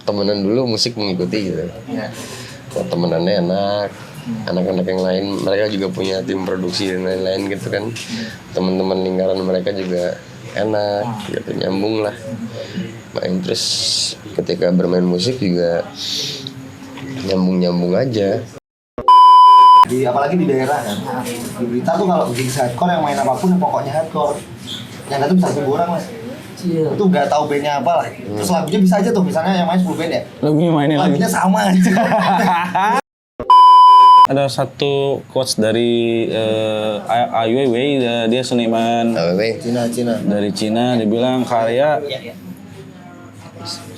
temenan dulu musik mengikuti gitu. Kok temenannya enak, anak-anak yang lain mereka juga punya tim produksi dan lain-lain gitu kan. Teman-teman lingkaran mereka juga enak gitu, nyambung lah main. Terus ketika bermain musik juga nyambung aja. Apalagi di daerah kan, di Blitar tuh kalau gigs hardcore yang main apapun pokoknya hardcore. Yang ada tuh bisa 1.000 orang mas. Itu nggak tahu bandnya apa lah. Terus lagunya bisa aja tuh, misalnya yang main 10 band ya. Lagunya sama aja. Ada satu quotes dari Ai Weiwei, dia seniman Cina. dari Cina. Dia bilang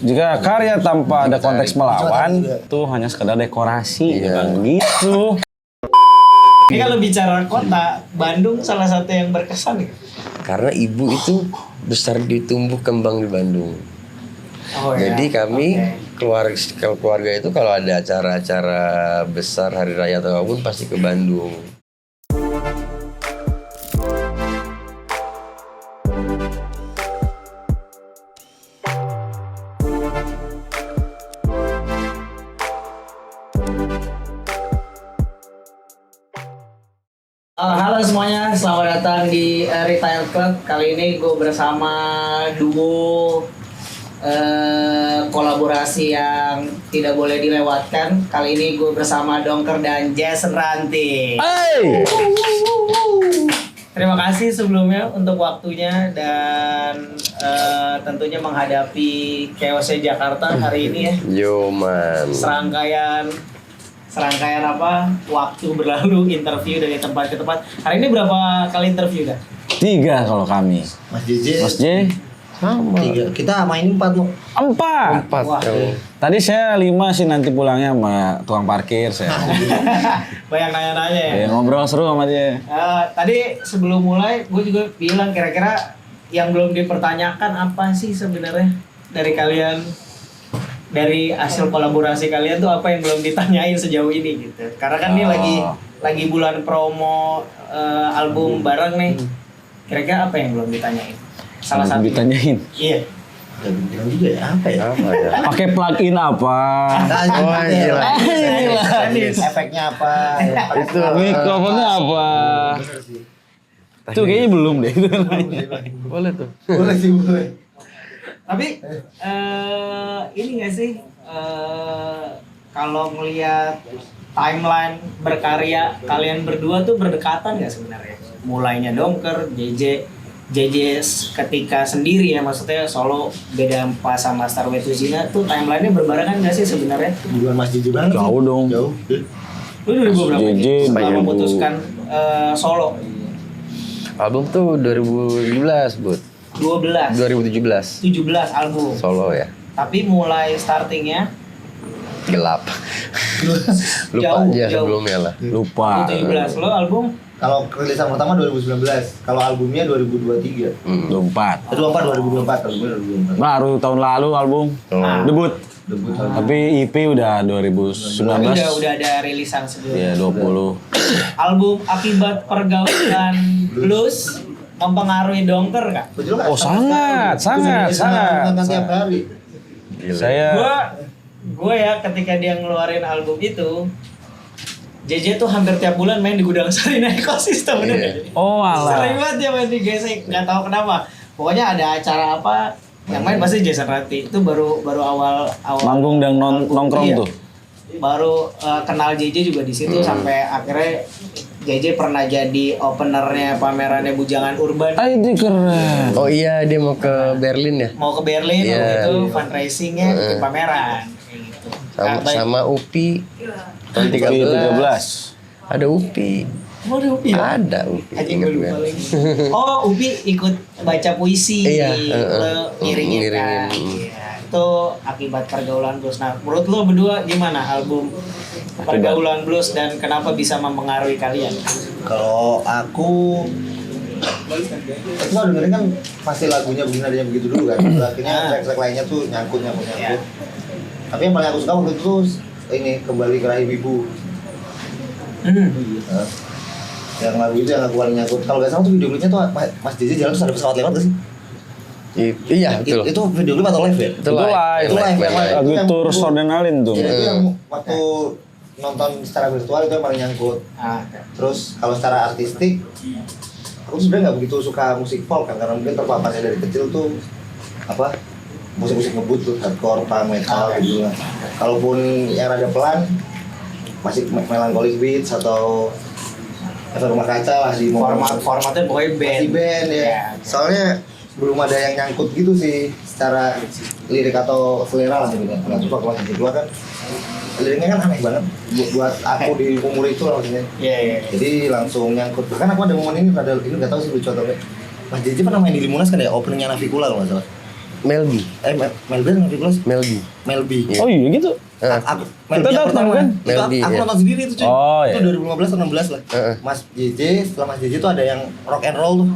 jika karya tanpa ada konteks melawan itu hanya sekedar dekorasi, gitu. Ini kalau bicara kota, Bandung salah satu yang berkesan ya? Karena ibu itu besar ditumbuh kembang di Bandung. Jadi kami keluarga itu kalau ada acara-acara besar hari raya atau apapun pasti ke Bandung. Halo semuanya, selamat datang di Retail Club. Kali ini gue bersama duo kolaborasi yang tidak boleh dilewatkan. Kali ini gue bersama Dongker dan Jason Ranti. Terima kasih sebelumnya untuk waktunya dan tentunya menghadapi chaosnya Jakarta hari ini ya. Yo man. Serangkaian apa waktu berlalu interview dari tempat ke tempat. Hari ini berapa kali interview dah? 3 kalau kami. Mas JJ. Mas J Sama. 3. Kita main 4 loh. 4. Wah, Tadi saya 5 sih, nanti pulangnya sama tukang parkir saya. banyak nanya-nanya ya. Ngobrol seru sama dia. Tadi sebelum mulai gue juga bilang kira-kira yang belum dipertanyakan apa sih sebenarnya dari kalian, dari hasil kolaborasi kalian tuh apa yang belum ditanyain sejauh ini gitu. Karena kan ini lagi bulan promo album bareng nih. Kira-kira apa yang belum ditanyain? Salah satu ditanyain. Iya. Bilang juga ya, apa ya? Pakai plugin apa? Efeknya apa? Itu Mikrofonnya apa? Itu kayaknya belum deh. boleh tuh. Boleh sih, boleh. Tapi ini nggak sih kalau ngelihat timeline berkarya kalian berdua tuh berdekatan nggak sebenarnya? Mulainya Dongker, JJ ketika sendiri ya, maksudnya solo beda pas sama Starway to Zina tuh timelinenya berbarengan nggak sih sebenarnya? Bukan Mas JJ banget. Jauh dong. Jauh. Lu 2000 berapa? JJ Setelah memutuskan solo. Album tuh 2017, Bud. 2017 album. solo ya. Tapi mulai startingnya Gelap. Lupa Jauh. aja sebelumnya lah. Lupa. 2017. Lo album Kalau rilisan pertama 2019, kalau albumnya 2023. 24. 2024 albumnya 2024. Baru tahun lalu album debut. Debut Tapi EP udah 2019. udah ada rilisan sebelumnya. Iya, 20. Album Akibat Pergaulan Blues mempengaruhi Dongker nggak? Betul kan? Oh, sangat. Tiap hari. Saya Gue ya ketika dia ngeluarin album itu, JJ tuh hampir tiap bulan main di Gudang Sarina Ekosistem bener. Oh, alah. Sering banget dia main di Gesek, nggak tahu kenapa. Pokoknya ada acara apa yang main pasti Jason Ranti. Itu baru awal manggung dan nongkrong iya. tuh. Baru kenal JJ juga di situ sampai akhirnya JJ pernah jadi openernya pamerannya Bujangan Urban. Itu keren. Oh iya, dia mau ke Berlin ya? Mau ke Berlin Iya. waktu itu fundraisingnya bikin pameran kayak gitu. Sama UPI tahun 13. Ada UPI. Oh, ada Upi ya? Ada UPI. Anjing gue lupa lagi. Oh, Upi ikut baca puisi. Iya, Lo ngiringin kan. ngiringin. Iya. Itu Akibat Pergaulan Blues. Nah, menurut lo berdua gimana album Pergaulan Blues dan kenapa bisa mempengaruhi kalian? Kalau aku dengerin kan pasti lagunya begini adanya begitu dulu kan. Akhirnya track-track lainnya tuh nyangkut. Iya. Tapi yang paling aku suka waktu itu tuh ini Kembali ke Rahim Ibu. Yang lagu itu yang aku paling nyangkut. Kalau nggak salah tuh video klipnya tuh Mas JJ jalan terus ada pesawat lewat nggak sih? Iya betul. Itu video klip atau live ya? Itu live. Itu live. Lagu Yang tour dulu. Sondenalin tuh. Iya, itu yang waktu nonton secara virtual itu yang paling nyangkut. Terus kalau secara artistik, aku sebenarnya nggak begitu suka musik folk kan, karena mungkin terpaparnya dari kecil tuh apa musik-musik ngebut tuh, hardcore, punk, metal gitu lah. Kalaupun yang rada pelan, masih melancholic beats atau efek rumah kaca lah di Formatnya boy band. masih band ya. Soalnya belum ada yang nyangkut gitu sih secara lirik atau selera lah sebenarnya. Nah, terus waktu masih keluar kan liriknya kan aneh banget buat aku di umur itu lah maksudnya. Iya. Jadi langsung nyangkut. Bahkan aku ada momen ini nggak tahu sih lucu atau enggak. Mas JJ pernah main di Limunas kan ya, openingnya Navikula kalau nggak salah. Melby. Melby atau Navikula? Melby. Oh iya gitu. Aku Kita datang kan? Melby, aku ya. nonton sendiri itu cuy. Oh, itu iya. 2015 atau 16 lah. Mas JJ, setelah Mas JJ tuh ada yang rock and roll tuh.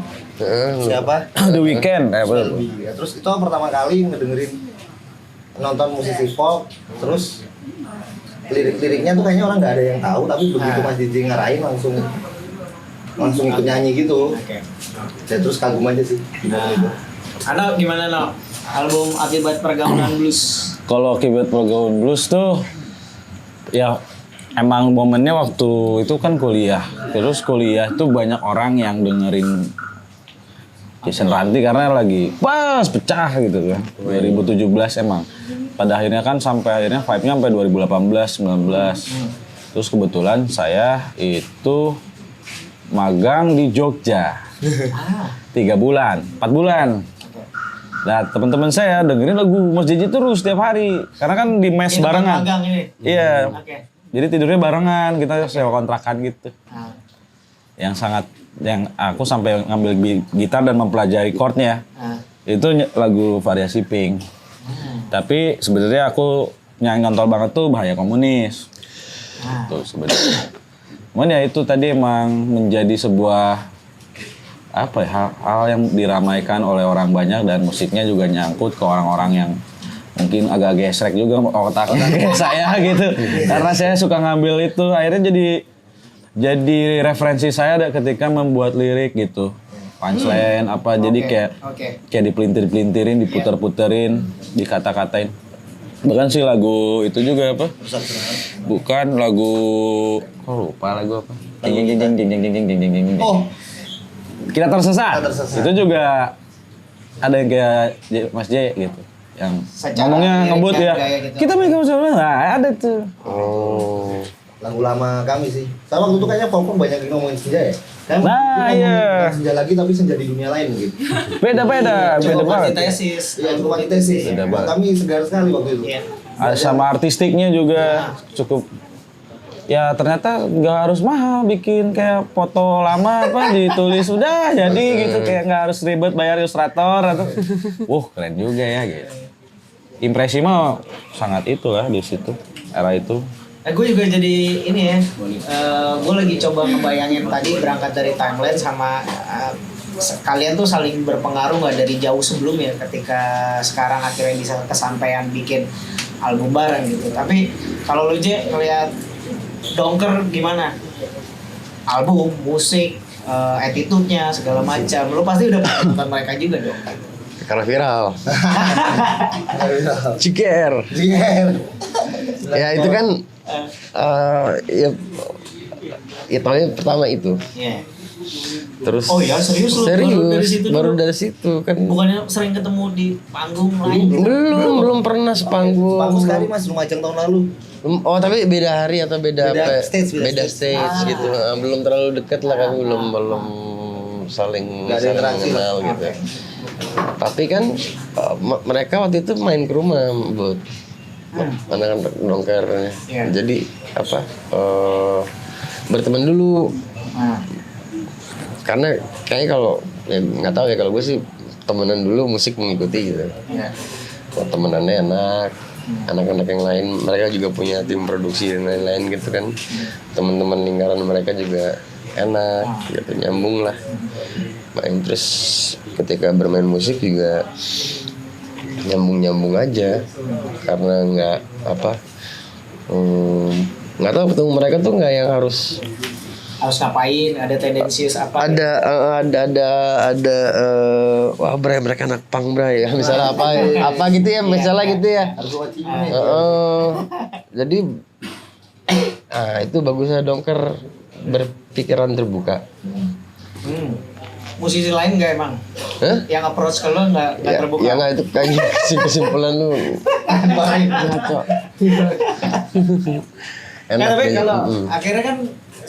Siapa? The Weeknd. Betul. Melby. Ya, terus itu pertama kali ngedengerin nonton musisi folk, terus lirik-liriknya tuh kayaknya orang nggak ada yang tahu, tapi begitu Mas JJ ngarahin langsung ikut nyanyi gitu. Oke. Ya terus kagum aja sih di momen itu. Ano gimana no? Album Akibat Pergaulan Blues. Kalau Akibat Pergaulan Blues tuh ya emang momennya waktu itu kan kuliah. Terus kuliah tuh banyak orang yang dengerin Jason Ranti karena lagi pas pecah gitu kan. 2017 emang. Pada akhirnya kan sampai akhirnya vibe-nya sampai 2018, 19. Terus kebetulan saya itu magang di Jogja. 3 bulan, 4 bulan. Nah teman-teman saya dengerin lagu Mas JJ terus setiap hari. Karena kan di mes Ini barengan. magang ini. Iya. Oke. Jadi tidurnya barengan, kita sewa kontrakan gitu. Nah, Yang aku sampai ngambil gitar dan mempelajari chordnya. nah. Itu lagu variasi Pink. Tapi sebenarnya aku yang nyontol banget tuh Bahaya Komunis. Tuh sebenarnya. Cuman ya itu tadi emang menjadi sebuah apa ya, hal yang diramaikan oleh orang banyak dan musiknya juga nyangkut ke orang-orang yang mungkin agak gesrek juga otak-otak kayak saya gitu. Karena saya suka ngambil itu, akhirnya jadi referensi saya ketika membuat lirik gitu. Punchline apa jadi kayak dipelintir-pelintirin, diputer-puterin, dikata-katain. Bahkan sih lagu itu juga apa? Bukan lagu, kok lupa lagu apa? Jing jing jing jing jing jing jing jing jing jing. Oh, Kita tersesat. Kita Tersesat. Itu juga ada yang kayak Mas J gitu. Yang Secara ngomongnya lirik ngebut dan ya. gaya gitu. Kita megang sama ada tuh. Oh. lagu lama kami sih. Saya waktu itu kayaknya folk banyak yang ngomongin senja ya. Kayak Nah, ngomongin iya. bukan senja lagi tapi senja di dunia lain gitu. Beda-beda, beda banget. Antitesis. Iya, itu antitesis. Beda banget. Kami segar sekali waktu itu. Iya. Sama artistiknya juga cukup. Ya ternyata nggak harus mahal bikin kayak foto lama apa ditulis udah jadi gitu, kayak nggak harus ribet bayar ilustrator atau keren juga ya gitu. Impresi mah sangat itulah di situ era itu. Gue juga jadi ini ya, gue lagi coba ngebayangin tadi berangkat dari timeline sama kalian tuh saling berpengaruh nggak dari jauh sebelumnya ketika sekarang akhirnya bisa kesampaian bikin album bareng gitu. Tapi kalau lu J ngeliat Dongker gimana? Album, musik, attitude-nya segala macam. Lu pasti udah pernah nonton mereka juga dong. Karena viral. Ciker. Iya. Ya itu kan ya tahunya pertama itu. Iya. Terus Oh ya serius lu? baru dari situ kan. Bukannya sering ketemu di panggung lain? Belum pernah sepanggung. Bagus sekali Mas, Lumajang tahun lalu. Oh tapi beda hari atau beda Beda apa? stage, beda stage gitu. Belum terlalu dekat lah kami, belum saling Nggak ada interaksi mengenal lah. gitu. Tapi kan mereka waktu itu main ke rumah buat anak-anak dongkernya. Iya. Jadi apa? Berteman dulu. Karena kayaknya kalau ya nggak tahu ya, kalau gue sih temenan dulu musik mengikuti gitu. Iya. Kalau temenannya enak, anak-anak yang lain mereka juga punya tim produksi dan lain-lain gitu kan. Teman-teman lingkaran mereka juga enak gitu, nyambung lah. Main terus ketika bermain musik juga nyambung aja, karena nggak tahu ketemu mereka tuh nggak yang harus harus ngapain, ada tendensius apa? Ada wah mereka anak pang bray ya misalnya apa gitu ya misalnya gitu ya. Harus gua cima. Jadi itu bagusnya dongker berpikiran terbuka. Musisi lain nggak emang? Hah? Yang approach ke lo nggak terbuka? Ya nggak itu kayaknya kesimpulan lu. Ngaco. Nah, tapi kalau akhirnya kan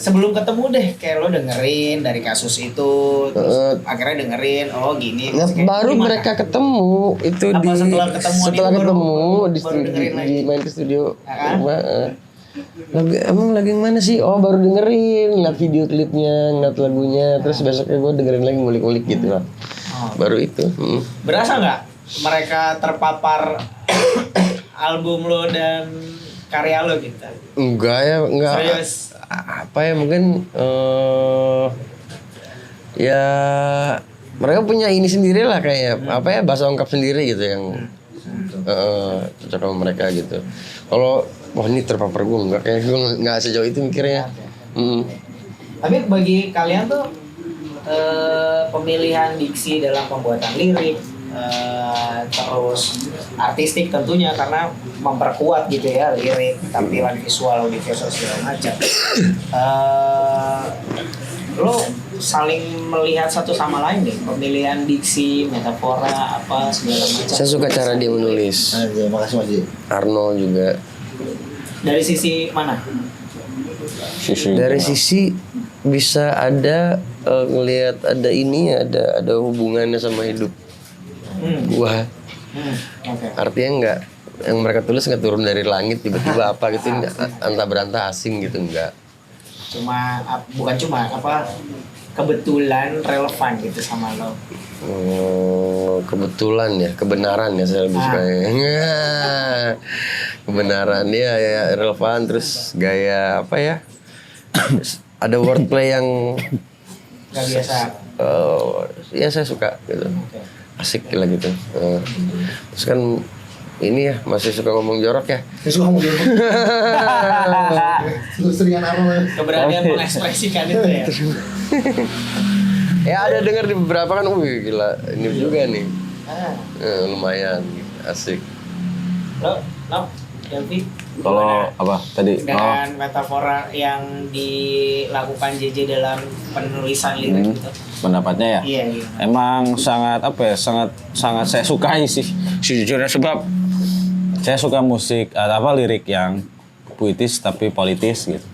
sebelum ketemu deh kayak lo dengerin dari kasus itu terus akhirnya dengerin oh gini Nah, kayak baru gimana? mereka ketemu itu Apa setelah ketemu setelah itu ketemu baru di dengerin lagi? main ke studio Ah. emang lagi yang mana sih baru dengerin ngeliat video klipnya ngeliat lagunya terus besoknya gue dengerin lagi ngulik-ngulik gitu lah baru itu Berasa nggak mereka terpapar album lo dan karya lo gitu? enggak Serius? apa ya mungkin ya mereka punya ini sendiri lah kayak apa ya bahasa ungkap sendiri gitu yang cocok sama mereka gitu. Kalau wah ini terpapar gue enggak kayak gue nggak sejauh itu mikirnya. Tapi bagi kalian tuh pemilihan diksi dalam pembuatan lirik terus artistik tentunya karena memperkuat gitu ya lirik tampilan visual audiovisual segala macam. Lo saling melihat satu sama lain nih pemilihan diksi metafora apa segala macam. Saya suka cara dia menulis. Makasih Mas Ji. Arno juga. Dari sisi mana? Dari sisi bisa ada ngelihat ada ini ada hubungannya sama hidup. Wah. Oke. Artinya enggak yang mereka tulis nggak turun dari langit tiba-tiba apa gitu antah berantah asing gitu enggak. Bukan cuma apa kebetulan relevan gitu sama lo. Kebetulan ya kebenaran ya saya lebih suka kebenaran ya relevan terus gaya apa ya ada wordplay yang Gak biasa. ya saya suka gitu Oke. asik lah gitu terus kan ini ya masih suka ngomong jorok ya Suka ngomong gitu. Terus seringan apa? Keberanian mengekspresikan itu ya. ya ada dengar di beberapa kan wih gila ini juga nih lumayan asik Lo Delvi Kalau apa tadi? dengan metafora yang dilakukan JJ dalam penulisan lirik gitu. Pendapatnya ya. Iya, iya. Emang sangat apa ya? Sangat saya sukai sih. Sejujurnya sebab saya suka musik lirik yang puitis tapi politis gitu.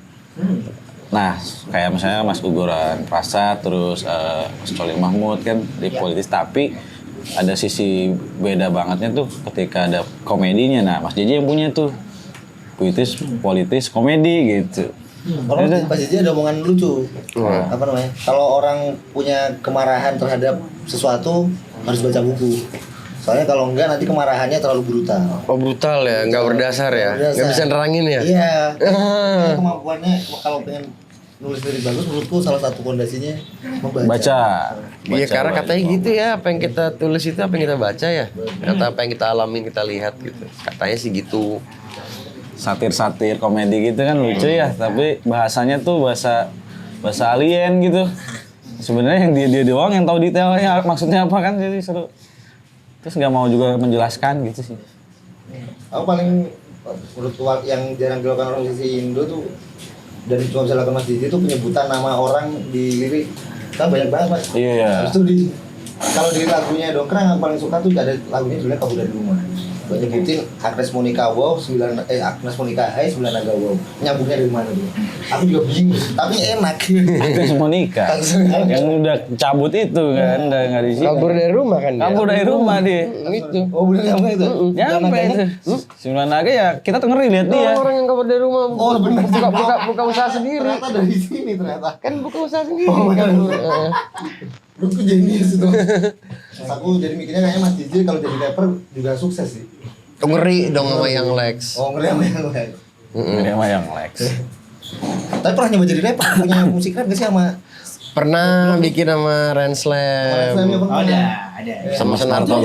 Nah, kayak misalnya Mas Guguran Rasa terus Mas Colim Mahmud kan di politis tapi ada sisi beda bangetnya tuh ketika ada komedinya. Nah, Mas JJ yang punya tuh puitis, politis, komedi gitu. Kalau Mas JJ ada omongan lucu. Apa namanya? Kalau orang punya kemarahan terhadap sesuatu harus baca buku. Soalnya kalau enggak nanti kemarahannya terlalu brutal. Oh brutal ya, nggak berdasar ya, nggak bisa nerangin ya. Iya. Kemampuannya kalau pengen nulis lirik bagus menurutku salah satu fondasinya membaca. Baca. Iya karena katanya gitu ya, apa yang kita tulis itu apa yang kita baca ya, kata apa yang kita alamin kita lihat gitu, katanya sih gitu. Satir-satir komedi gitu kan lucu ya, tapi bahasanya tuh bahasa alien gitu. Sebenarnya yang dia doang yang tahu detailnya maksudnya apa kan, jadi seru. Terus nggak mau juga menjelaskan gitu sih. Aku paling menurutku yang jarang dilakukan orang musisi Indo tuh dan cuma bisa lakukan Mas JJ itu penyebutan nama orang di lirik. Kan banyak banget Mas. Iya. Terus tuh kalau di lagunya Dongkrang yang paling suka tuh ada lagunya judulnya Kabur dari Rumah. Buat nyebutin Agnes Monica Wow, Agnes Monica Hai, 9 naga Wow. Nyambungnya dari mana tuh? Aku juga bingung, tapi enak. Agnes Monica yang udah cabut itu kan, udah nggak di sini. Kabur dari rumah kan dia. Kabur dari rumah dia. Itu. Oh bener nyampe itu? Nyampe itu. 9 naga ya kita dengerin lihat dia. Orang yang kabur dari rumah. Oh bener. Buka usaha sendiri. Ternyata dari sini ternyata. Kan buka usaha sendiri. Menurutku jenius itu. Terus aku jadi mikirnya kayaknya Mas JJ kalau jadi rapper juga sukses sih. Ngeri dong sama yang Lex. Oh ngeri sama yang lain. Ini sama yang Lex. Tapi pernah nyoba jadi rapper, punya musik rap gak sih sama Pernah bikin sama Renslam. Slam ya Oh, pernah? ada. Sama Senarto.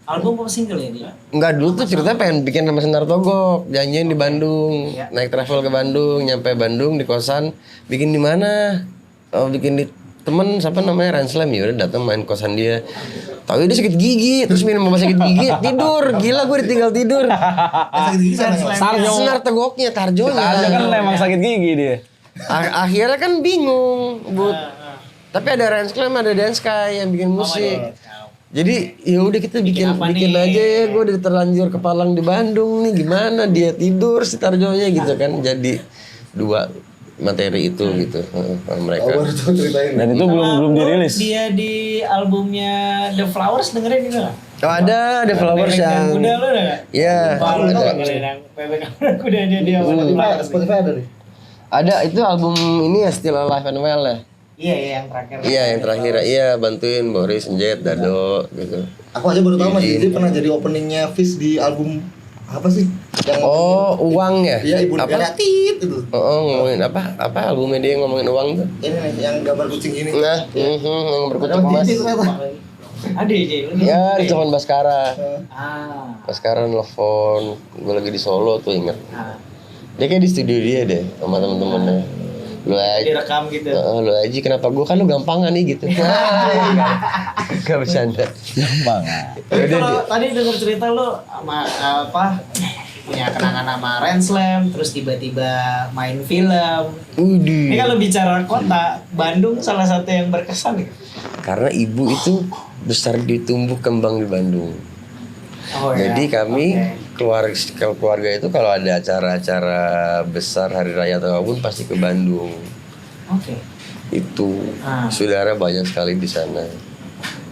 Album apa single ya dia? Enggak, dulu tuh ceritanya pengen bikin sama Senar Togok, janjian di Bandung, Iya. naik travel ke Bandung, nyampe Bandung di kosan, bikin di mana? Oh, bikin di temen siapa namanya Ranslam, ya udah datang main kosan dia. Tahu dia sakit gigi, terus minum obat sakit gigi, tidur, gila gue ditinggal tidur. Sakit gigi sama yang Tarjo. Senar Togoknya, Tarjonya. Tarjo kan emang sakit gigi dia. Akhirnya kan bingung, tapi ada Ranslam, ada Dance Sky yang bikin musik. Jadi ya udah kita bikin apa bikin nih? aja ya, gue udah terlanjur kepalang di Bandung nih, gimana dia tidur si Tarjonya gitu kan, jadi dua materi itu gitu mereka. baru tuh ceritain. Dan itu belum dirilis. Dia di albumnya The Flowers dengerin juga nggak? Oh ada Flowers Bebek dan yang Kuda lo udah nggak? Iya, Baru ada. dengerin yang Bebek dan Kuda dia sama The Flowers. Spotify ada nih. Ada itu album ini ya, Still Alive and Well ya. Iya yang terakhir. Iya yang terakhir, iya bantuin Boris, Jet, Dado gitu. Aku aja baru tahu Mas DJ pernah jadi openingnya Fish di album apa sih? Yang Oh uang ya? Iya, ibu Apa? negara tit itu. Oh ngomongin apa albumnya dia yang ngomongin uang tuh? Ini nih yang gambar kucing ini. Nah, yang berkucing Padahal emas. DJ ternyata. Ada ya lu. Ya di telepon Baskara. Ah. Baskara nelfon, gue lagi di Solo tuh inget. Ah. Dia kayak di studio dia deh sama temen-temennya. Lu aja. Direkam gitu. Lu aja kenapa gue kan lu gampangan nih gitu. Gak bercanda. Bang. Tapi kalau tadi denger cerita lu sama apa punya kenangan sama Ranslam, terus tiba-tiba main film. Ini Udih. kalau bicara kota, Bandung salah satu yang berkesan ya? Karena ibu itu besar ditumbuh kembang di Bandung. Oh, ya. Jadi kami Oke. keluarga itu kalau ada acara-acara besar hari raya atau apapun pasti ke Bandung. Oke. Itu Ah. saudara banyak sekali di sana.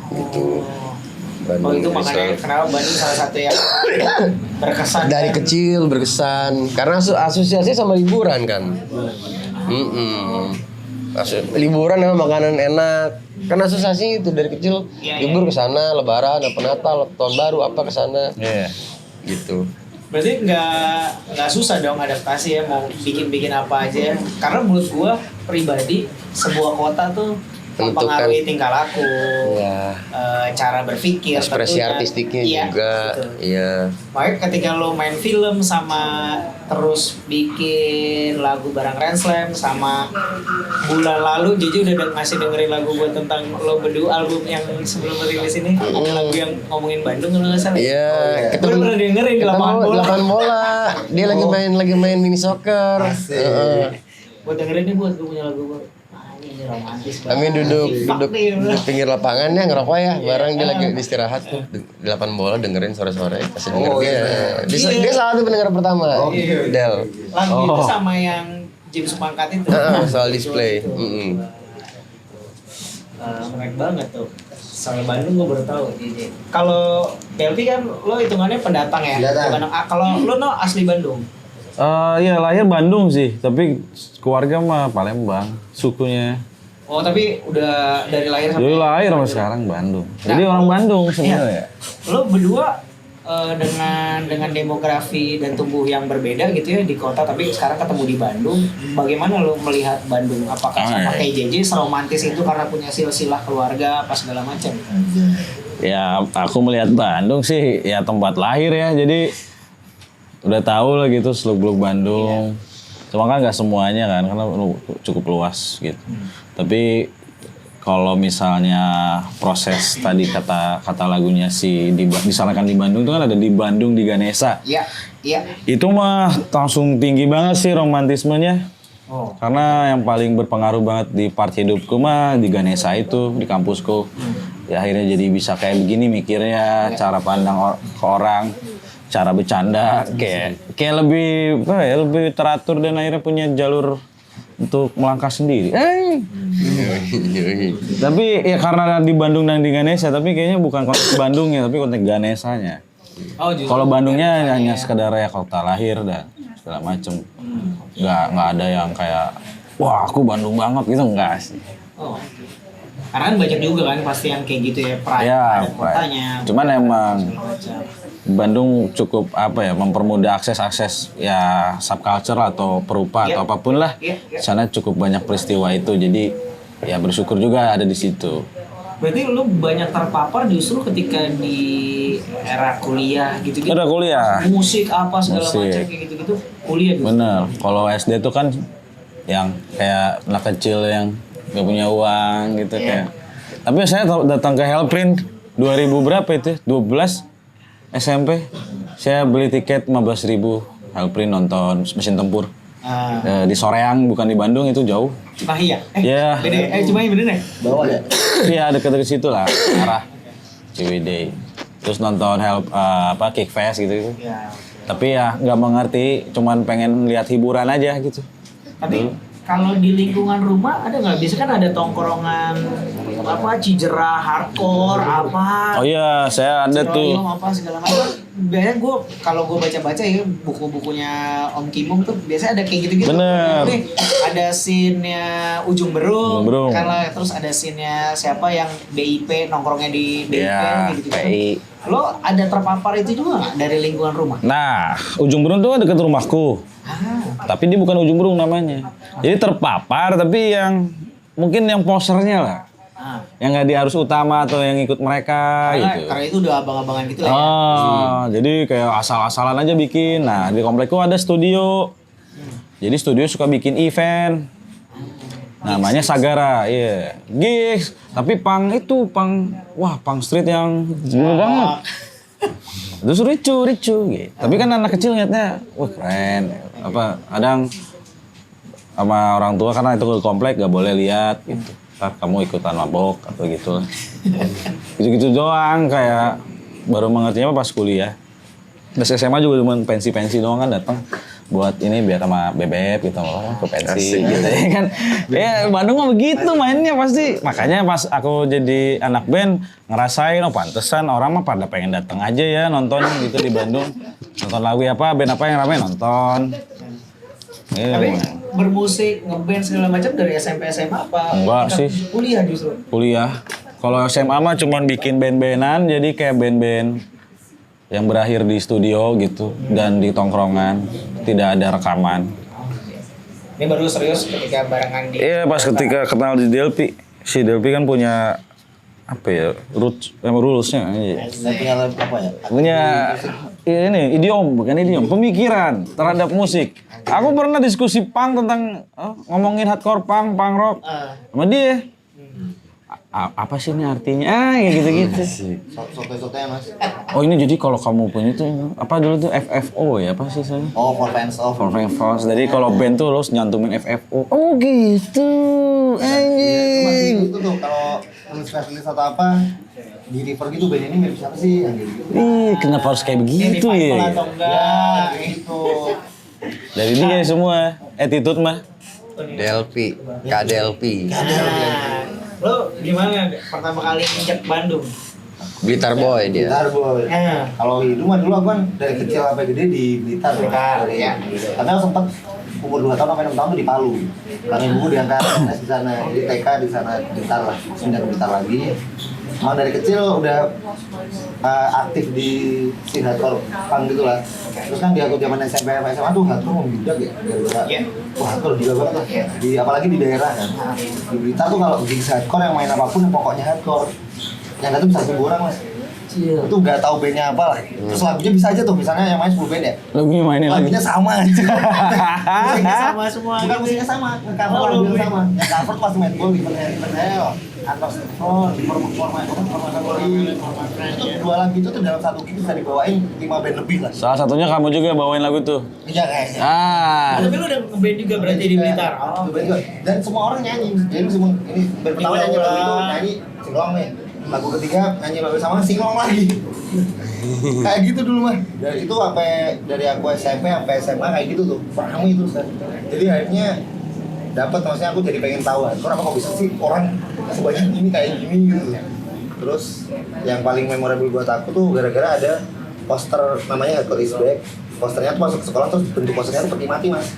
Itu Oh Bandung itu jadi makanya selalu- kenapa Bandung salah satu yang berkesan dari kan? kecil berkesan karena asosiasi sama liburan kan. Liburan sama makanan enak kan asosiasi itu dari kecil Iya, libur ke sana lebaran apa Natal tahun baru apa ke sana Iya. gitu. Berarti nggak susah dong adaptasi ya mau bikin apa aja karena menurut gua pribadi sebuah kota tuh Menentukan. mempengaruhi tingkah laku, Ya, cara berpikir, ekspresi tentunya. artistiknya Iya, juga. betul. Iya. Makanya ketika lo main film sama terus bikin lagu bareng Ranslam sama bulan lalu Jeje udah ngasih dengerin lagu gue tentang lo berdua album yang sebelum rilis ini ada lagu yang ngomongin Bandung kalau nggak salah. Iya, Gue udah pernah dengerin di lapangan bola. lapangan bola. Dia lagi main mini soccer. Asik. Buat dengerin nih buat gue punya lagu baru. Ah, ini romantis banget. Kami duduk Fuck nih, di pinggir lapangan ya ngerokok ya, bareng dia lagi Ah. istirahat tuh di lapangan bola dengerin sore-sore kasih denger Oh, dia. iya. Dia salah satu pendengar pertama. iya. Del. Lagu itu sama yang James Pangkat itu. Soal display. Menarik banget tuh. Soal Bandung gue baru tahu. Kalau Delvi kan lo hitungannya pendatang ya. Pendatang. Bukan, kalau lo no asli Bandung. Iya lahir Bandung sih, tapi keluarga mah Palembang, sukunya. Oh tapi udah dari lahir Jadi sampai. lahir sampai sekarang Bandung. Jadi orang Bandung sebenarnya. Lo berdua dengan demografi dan tumbuh yang berbeda gitu ya di kota, tapi sekarang ketemu di Bandung. Bagaimana lo melihat Bandung? Apakah sama kayak JJ seromantis itu karena punya silsilah keluarga apa segala macam? Ya aku melihat Bandung sih ya tempat lahir ya, jadi udah tahu lah gitu seluk-beluk Bandung. Cuma kan nggak semuanya kan, karena cukup luas gitu. Tapi kalau misalnya proses tadi kata lagunya disalahkan di Bandung itu kan ada di Bandung di Ganesha. Iya, iya. Itu mah langsung tinggi banget sih romantismenya. Oh. Karena yang paling berpengaruh banget di part hidupku mah di Ganesha itu, di kampusku. Ya akhirnya jadi bisa kayak begini mikirnya, cara pandang ke orang, cara bercanda, kayak lebih apa ya, lebih teratur dan akhirnya punya jalur untuk melangkah sendiri. Tapi ya karena di Bandung dan di Ganesha, tapi kayaknya bukan konteks Bandungnya, tapi konteks Ganeshanya. Oh, justru. Kalau Bandungnya hanya sekedar ya kota lahir dan segala macem. Nggak ada yang kayak wah aku Bandung banget gitu, enggak sih. Oh. Karena kan banyak juga kan pasti yang kayak gitu ya, pride Ya, ada kotanya. cuman emang Macam. Bandung cukup apa ya, mempermudah akses ya subculture atau perupa atau apapun lah. Iya, iya. Sana cukup banyak peristiwa itu, jadi ya bersyukur juga ada di situ. Berarti lu banyak terpapar justru ketika di era kuliah gitu-gitu. Udah kuliah. Musik apa segala Musik. macam kayak gitu-gitu kuliah justru. Bener. Kalau SD tuh kan yang kayak anak kecil yang gak punya uang gitu kayak. Tapi saya datang ke Helprint 2000 berapa itu? 12 SMP. Saya beli tiket 15.000 Helprint nonton Mesin Tempur. Di Soreang bukan di Bandung, itu jauh. Cimahi ya? Iya. Cimahi bener ya? Bawah ya. Iya deket-deket situ lah arah Ciwidey. Terus nonton Kickfest gitu. Ya. Tapi ya nggak mengerti, cuman pengen lihat hiburan aja gitu. Tapi kalau di lingkungan rumah ada nggak? Biasanya kan ada tongkrongan apa Cijerah, hardcore, apa? Oh iya, saya ada tuh. Ciroyom, apa segala macam. Biasanya gue kalau gue baca-baca ya buku-bukunya Om Kimung tuh biasanya ada kayak gitu-gitu. Bener. Nih, ada scene-nya Ujung Berung, Ujung Berung. kan lah, terus ada scene-nya siapa yang BIP nongkrongnya di BIP Iya, kayak gitu. PI. Lo ada terpapar itu juga nggak dari lingkungan rumah? Nah, Ujung Berung tuh dekat rumahku. Tapi dia bukan Ujung Berung namanya. Jadi terpapar tapi yang mungkin yang posernya lah. Yang nggak di arus utama atau yang ikut mereka gitu. Karena itu udah abang-abangan gitu lah ya. Jadi kayak asal-asalan aja bikin. Nah, di komplekku ada studio. Jadi studio suka bikin event. Namanya Sagara, iya. Gigs. Tapi punk street yang dulu banget. Terus ricu gitu. Tapi kan anak kecil ngeliatnya, wah keren. Kadang sama orang tua karena itu ke komplek gak boleh lihat gitu. Ntar kamu ikutan mabok atau gitu lah. Gitu-gitu doang, kayak baru mengertinya pas kuliah. Terus SMA juga cuma pensi-pensi doang kan datang buat ini biar sama bebek gitu ke pensi gitu ya kan. Ya Bandung mah begitu mainnya pasti. Makanya pas aku jadi anak band ngerasain pantesan orang mah pada pengen datang aja ya nonton gitu di Bandung. Nonton lagu band apa yang ramai nonton. Tapi bermusik, ngeband segala macam dari SMP SMA apa? Enggak sih. Kuliah justru. Kuliah. Kalau SMA mah cuman bikin band-bandan, jadi kayak band-band yang berakhir di studio gitu dan di tongkrongan, tidak ada rekaman. Ini baru serius ketika barengan di. Iya, pas ketika kenal di Delphi. Si Delphi kan punya rulesnya. Saya punya apa ya? Punya ini idiom, bukan idiom, pemikiran terhadap musik. Aku pernah diskusi punk tentang ngomongin hardcore punk rock sama dia. Apa sih ini artinya? Kayak gitu-gitu. Soto-sotonya mas. Oh ini jadi kalau kamu punya itu apa dulu tuh FFO ya apa sih saya? Oh, for fans of. For fans. Jadi kalau band tuh lo harus nyantumin FFO. Oh gitu. Anjing. Itu tuh kalau nulis atau apa di river gitu band ini mirip siapa sih yang gitu. Ih, kenapa harus kayak begitu ya? Atau enggak? Gitu. Dari dia semua attitude mah. Delphi, Kak Delphi. Lo gimana pertama kali injak Bandung? Blitar boy dia. Blitar boy. Kalau hidup mah dulu aku kan dari kecil sampai gede di Blitar. Ya. Tapi aku sempat umur 2 tahun sampai 6 tahun tuh di Palu. Karena ibuku diangkat PNS di sana, jadi TK di sana Blitar lah, pindah ke Blitar lagi. Emang dari kecil udah aktif di scene hardcore punk gitu lah. Terus kan di aku zaman SMP SMA tuh hardcore membludak ya. Wah hardcore gila banget lah. Apalagi di daerah kan. Di Blitar tuh kalau gigs hardcore yang main apapun pokoknya hardcore. Yang datang bisa 1.000 orang mas. Itu nggak tahu bandnya apa lah. Terus lagunya bisa aja tuh, misalnya yang main 10 band ya. Lagunya mainin lagi. Lagunya sama aja. Musiknya sama semua. Bukan musiknya sama, cover lagunya sama. Yang cover pasti main gol, Liver Hell, Antos Stefan, Format itu 2 lagu itu tuh dalam satu gig bisa dibawain 5 band lebih lah. Salah satunya kamu juga bawain lagu tuh. Iya kayaknya. Tapi lu udah ngeband juga berarti di Blitar. Dan semua orang nyanyi. Jadi semua ini band pertama nyanyi lagu itu nyanyi singlong nih. Lagu ketiga nyanyi lagu sama singlong lagi. Kayak gitu dulu mah. Dari itu dari aku SMP sampai SMA kayak gitu tuh. Paham itu kan. Jadi akhirnya dapat, maksudnya aku jadi pengen tahu kenapa kok bisa sih orang sebanyak ini kayak gini gitu. Terus yang paling memorable buat aku tuh gara-gara ada poster namanya Hardcore is Back. Posternya tuh masuk ke sekolah terus bentuk posternya tuh peti mati mas.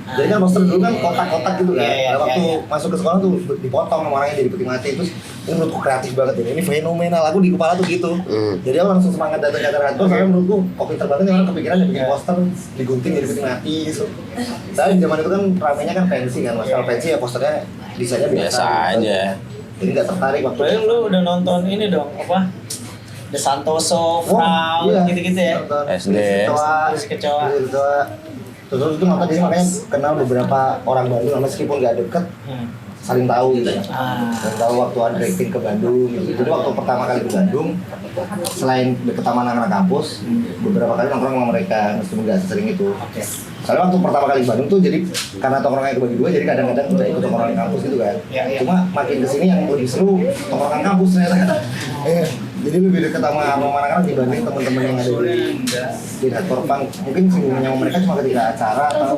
Jadi kan poster dulu kan kotak-kotak gitu kan. Nah, waktu masuk ke sekolah tuh dipotong sama orangnya jadi peti mati. Terus ini menurutku kreatif banget ya. Ini fenomenal, aku di kepala tuh gitu. Jadi aku langsung semangat datang ke hardcore karena menurutku pinter banget nih orang kepikiran bikin poster digunting jadi peti mati gitu. Soalnya di zaman itu kan ramenya kan pensi kan mas. Kalau pensi ya posternya desainnya biasa Biasa aja. jadi nggak tertarik waktu Berarti lu udah nonton ini dong, apa? The Santoso, Frau, iya. gitu-gitu ya? Nonton SD. Terus Kecoa. Terus itu nonton, jadi makanya kenal beberapa orang Bandung meskipun nggak deket, saling tahu gitu ya. Dan tahu waktu ada acting ke Bandung gitu. Jadi waktu pertama kali ke Bandung, selain deket sama anak-anak kampus, beberapa kali nongkrong sama mereka meskipun nggak sering itu. Oke. Soalnya waktu pertama kali ke Bandung tuh jadi karena tongkrongannya kebagi dua, jadi kadang-kadang udah ikut tongkrongan kampus gitu kan. Iya, iya. Cuma makin kesini yang lebih seru tongkrongan kampus ternyata. Jadi lebih dekat sama anak-anak dibanding teman-teman yang ada di hardcore punk. Mungkin singgungannya sama mereka cuma ketika acara atau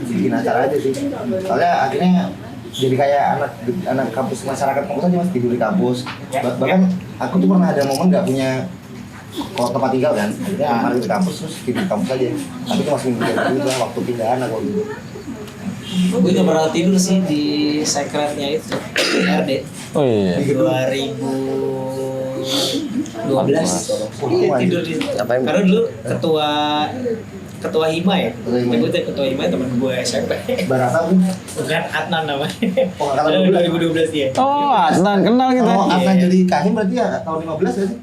bikin acara aja sih. Soalnya akhirnya jadi kayak anak kampus, masyarakat kampus aja mas, tidur di kampus. Bahkan aku tuh pernah ada momen nggak punya kalau tempat tinggal kan, akhirnya di kampus terus tidur di kampus aja. Tapi cuma seminggu itu waktu pindahan aku gitu. Gue juga pernah tidur sih di secretnya itu, RD. Oh iya. 2012. Tidur di. Ngapain? Karena dulu ketua Hima ya. Ketua Hima. Nyebutnya ketua Hima teman gue SMP. Barata pun. Bukan Adnan namanya. Oh, angkatan 2012 dia. Oh, Adnan kenal kita. Oh, Adnan jadi kahim berarti ya tahun 15 ya sih?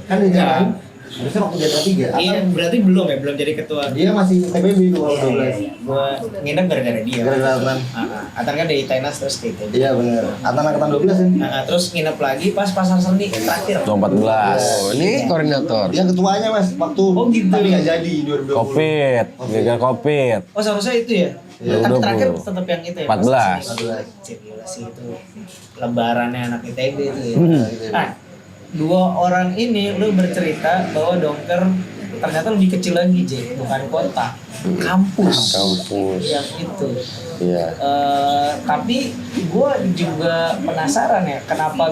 Kan dia jalan. Harusnya waktu jadi 3. Iya, berarti belum ya, belum jadi ketua. Dia masih TBB itu kalau 12. Gue nginep gara-gara dia. Gara-gara Adnan. Adnan kan dari Tenas terus gitu. Iya benar. Adnan angkatan 12 ya. Nah, terus nginep lagi pas pasar seni terakhir. 2014. Oh, ini koordinator. Dia ketuanya mas, waktu gitu. tapi nggak jadi 2020. Covid, gara Covid. Oh seharusnya itu ya? Iya. Tapi 2020. terakhir tetap yang itu ya? 14. Gila sih itu lebarannya anak ITB itu ya. Hmm. Nah, dua orang ini lu bercerita bahwa Dongker ternyata lebih kecil lagi J, bukan kota, kampus. Kampus. Yang itu. Iya. Tapi gue juga penasaran ya, kenapa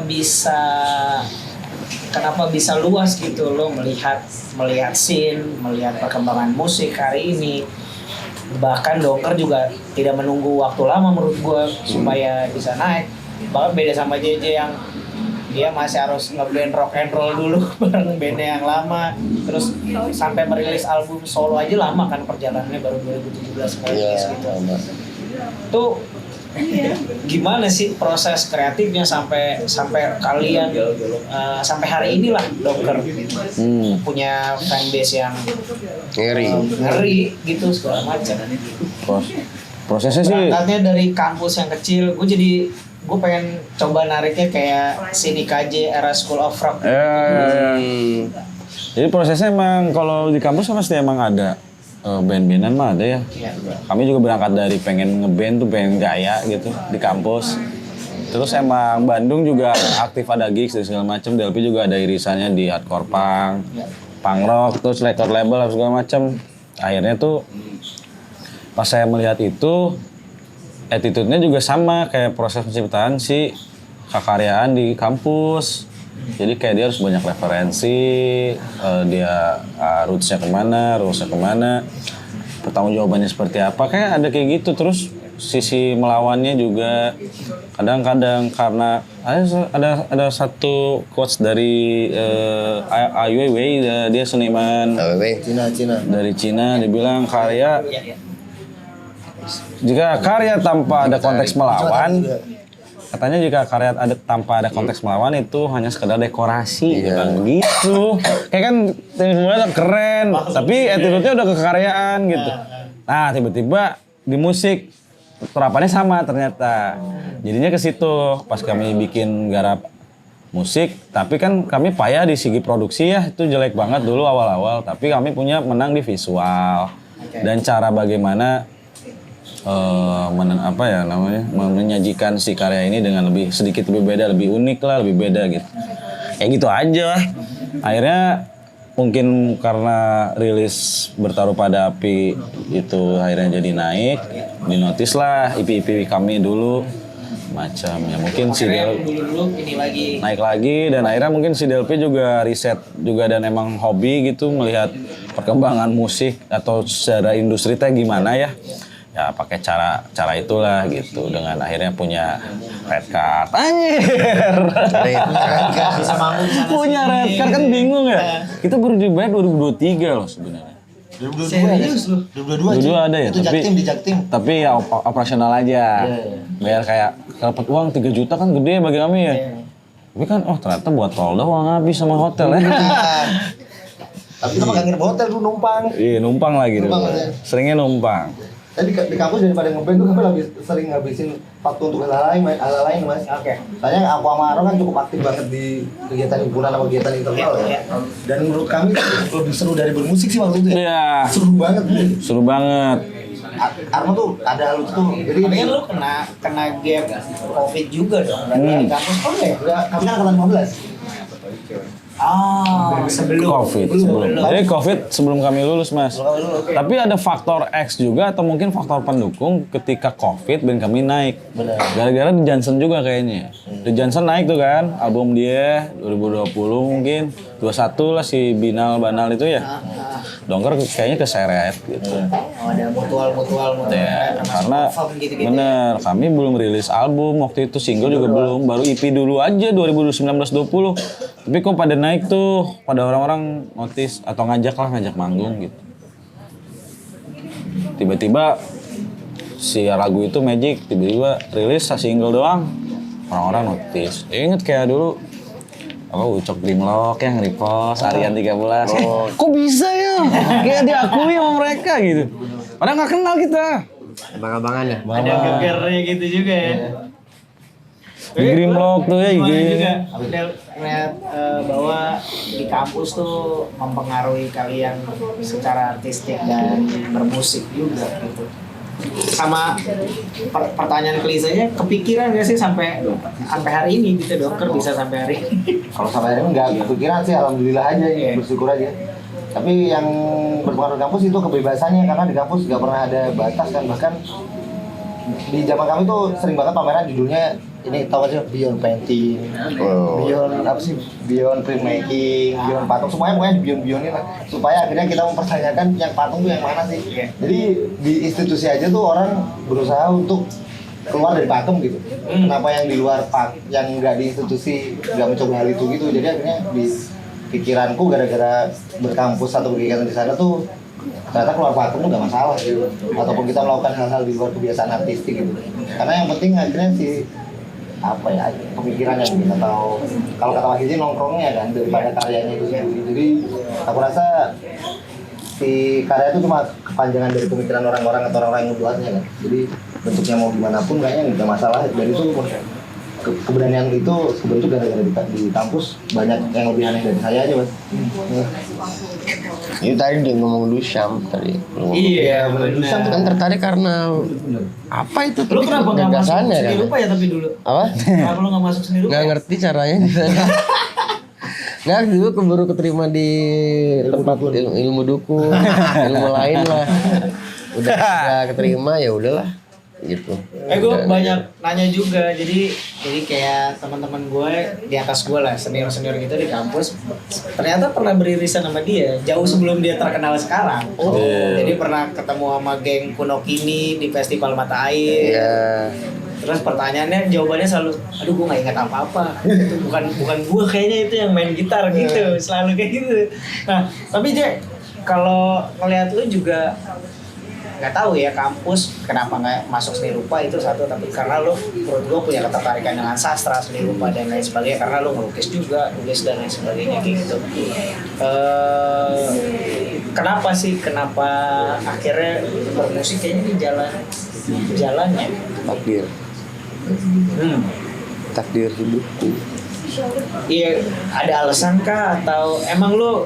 bisa luas gitu lo melihat scene, melihat perkembangan musik hari ini. Bahkan Dongker juga tidak menunggu waktu lama menurut gue supaya bisa naik. Bahkan beda sama JJ yang dia masih harus ngeband rock and roll dulu bareng bandnya yang lama, terus sampai merilis album solo aja lama kan perjalanannya, baru 2017 merilis Iya. gitu. Tuh gimana sih proses kreatifnya sampai kalian sampai hari inilah Dongker punya fanbase yang ngeri gitu segala macam. Prosesnya sih Berangkatnya dari kampus yang kecil, gue pengen coba nariknya kayak Sini KJ era School of Rock. jadi prosesnya emang kalau di kampus kan pasti emang ada band-bandan mah ada ya. Iya. Kami juga berangkat dari pengen ngeband tuh, pengen gaya gitu di kampus. Terus emang Bandung juga aktif ada gigs dan segala macam. DLP juga ada irisannya di hardcore punk, punk rock, terus record label segala macam. Akhirnya tuh pas saya melihat itu, attitude-nya juga sama kayak proses penciptaan si kekaryaan di kampus. Jadi kayak dia harus banyak referensi, dia roots-nya kemana, rules-nya kemana, pertanggungjawabannya seperti apa, kayak ada kayak gitu. Terus sisi melawannya juga kadang-kadang karena ada satu quotes dari Ai Weiwei, dia seniman Cina. dari Cina, dia bilang jika karya tanpa ada konteks melawan, katanya jika karya tanpa ada konteks melawan itu hanya sekedar dekorasi, gitu. Kayak kan mulai keren, tapi attitude-nya udah kekaryaan gitu. Nah tiba-tiba di musik terapannya sama ternyata. Jadinya ke situ pas kami bikin garap musik, tapi kan kami payah di segi produksi ya, itu jelek banget dulu awal-awal. Tapi kami punya menang di visual dan cara bagaimana menyajikan si karya ini dengan sedikit lebih beda, lebih unik lah, lebih beda gitu. Kayak gitu aja. Akhirnya mungkin karena rilis Bertaruh Pada Api itu akhirnya jadi naik, dinotis lah IP kami dulu macam ya, mungkin si dulu ini lagi naik lagi, dan akhirnya mungkin si DLP juga riset juga dan emang hobi gitu melihat perkembangan musik atau secara industri teh gimana ya pakai cara itulah gitu, dengan akhirnya punya red card. Anjir. bisa manggung sana Punya sini. red card kan bingung ya. Kita baru dibayar 2023 loh sebenarnya. Serius lu? 2022 Dulu ada ya, itu Jaktim di Jaktim. tapi ya operasional aja. Biar kayak dapat uang 3 juta kan gede bagi kami ya. Tapi kan ternyata buat tol doang habis sama hotel ya. Tapi kita mah gak nginep hotel dulu numpang. Iya, numpang lagi dulu. Numpang aja. Seringnya numpang. Tadi di kampus daripada ngeband tuh kami lebih sering ngabisin waktu untuk hal lain mas. Oke. Soalnya aku sama Aaron kan cukup aktif banget di kegiatan himpunan sama kegiatan internal ya. Dan menurut kami lebih seru dari bermusik sih waktu itu ya. Iya. Seru banget nih. Seru banget. Arma tuh ada lucu tuh. Jadi Tapi kan lu kena gap COVID juga dong. Dari kampus kok ya? kami kan angkatan 15. Sebelum Sebelum. Jadi COVID sebelum kami lulus, Mas. Tapi ada faktor X juga atau mungkin faktor pendukung ketika COVID band kami naik. Benar. Gara-gara The Johnson juga kayaknya. The Johnson naik tuh kan, album dia 2020 mungkin. 21 lah si Banal itu ya. Dongker kayaknya keseret gitu. ada mutual Ya, karena gitu-gitu. bener, kami belum rilis album waktu itu, single juga belum, baru EP dulu aja 2019-20. Tapi kok pada naik tuh, pada orang-orang notice atau ngajak manggung gitu. Tiba-tiba si lagu itu Magic tiba-tiba rilis single doang, orang-orang notice. Ingat kayak dulu Ucok Dreamlock yang repost Aryan 13. Kok bisa ya? Kayak diakui sama mereka gitu. Padahal nggak kenal kita. Abang-abangan ya. Ada gegernya gitu juga ya. Di Dreamlock tuh ya Gimana IG. juga lihat bahwa di kampus tuh mempengaruhi kalian secara artistik dan bermusik juga gitu. Sama pertanyaan klisenya, kepikiran gak sih sampai hari ini gitu Dongker bisa sampai hari ini? Kalau sampai hari ini nggak kepikiran sih, alhamdulillah aja, bersyukur aja. Tapi yang berpengaruh di kampus itu kebebasannya, karena di kampus nggak pernah ada batas kan. Bahkan di zaman kami tuh sering banget pameran judulnya ini tahu aja Beyond Painting, Beyond apa sih, Beyond Printmaking, Beyond patung, semuanya pokoknya Beyond lah. Supaya akhirnya kita mempertanyakan yang patung tuh yang mana sih. Jadi di institusi aja tuh orang berusaha untuk keluar dari pakem gitu. Kenapa yang di luar yang nggak di institusi nggak mencoba hal itu gitu. Jadi akhirnya di pikiranku gara-gara berkampus atau berkegiatan di sana tuh ternyata keluar pakem tuh nggak masalah gitu. Ataupun kita melakukan hal-hal di luar kebiasaan artistik gitu. Karena yang penting akhirnya pemikirannya gitu, atau kalau kata Mas Gigi nongkrongnya kan daripada karyanya itu sendiri. Jadi aku rasa si karya itu cuma kepanjangan dari pemikiran orang-orang atau orang-orang yang membuatnya kan. Jadi bentuknya mau gimana pun kayaknya nggak masalah. Dan itu keberanian itu sebenarnya gara-gara di kampus banyak yang lebih aneh dari saya aja mas. Ini tadi dia ngomong Dusyam tadi. Iya, Dusyam kan tertarik karena apa itu? Lu kenapa nggak masuk Gagasannya seni kan? rupa ya tapi dulu? Apa? Kenapa lu nggak masuk seni rupa? Nggak ngerti caranya. Nggak, dulu keburu keterima di tempat ilmu dukun, ilmu lain lah. Udah keterima ya udahlah gitu. Gue banyak nanya juga, jadi kayak teman-teman gue di atas gue lah, senior gitu di kampus, ternyata pernah beririsan sama dia jauh sebelum dia terkenal sekarang. Jadi pernah ketemu sama geng Kunokini di festival Mata Air. Terus pertanyaannya, jawabannya selalu, aduh gue nggak ingat apa-apa. Itu bukan gue kayaknya, itu yang main gitar gitu, selalu kayak gitu. Nah, tapi Jack, kalau ngeliat lu juga nggak tahu ya kampus kenapa nggak masuk seni rupa itu satu, tapi karena lu menurut gue punya ketertarikan dengan sastra, seni rupa dan lain sebagainya, karena lu ngelukis juga, nulis dan lain sebagainya kayak gitu. Kenapa akhirnya bermusik kayaknya di jalannya Takdir hidupku. Iya, ada alasan kah atau emang lu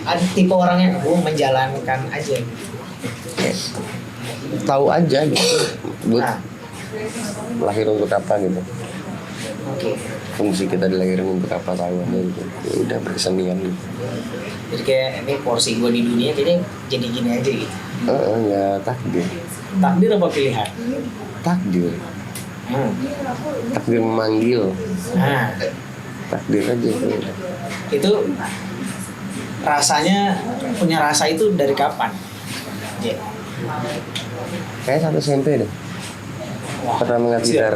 ada tipe orangnya gue menjalankan aja? Tahu aja gitu. Lahir untuk apa gitu. Fungsi kita dilahirin untuk apa, tahu aja gitu. Ya udah, berkesenian gitu. Jadi kayak ini porsi gue di dunia kayaknya jadi gini aja gitu. Ya takdir. Takdir apa pilihan? Takdir. Takdir memanggil. Nah, Takdir aja itu. itu rasanya, punya rasa itu dari kapan? Kayak satu SMP deh. Pertama nggak gitar.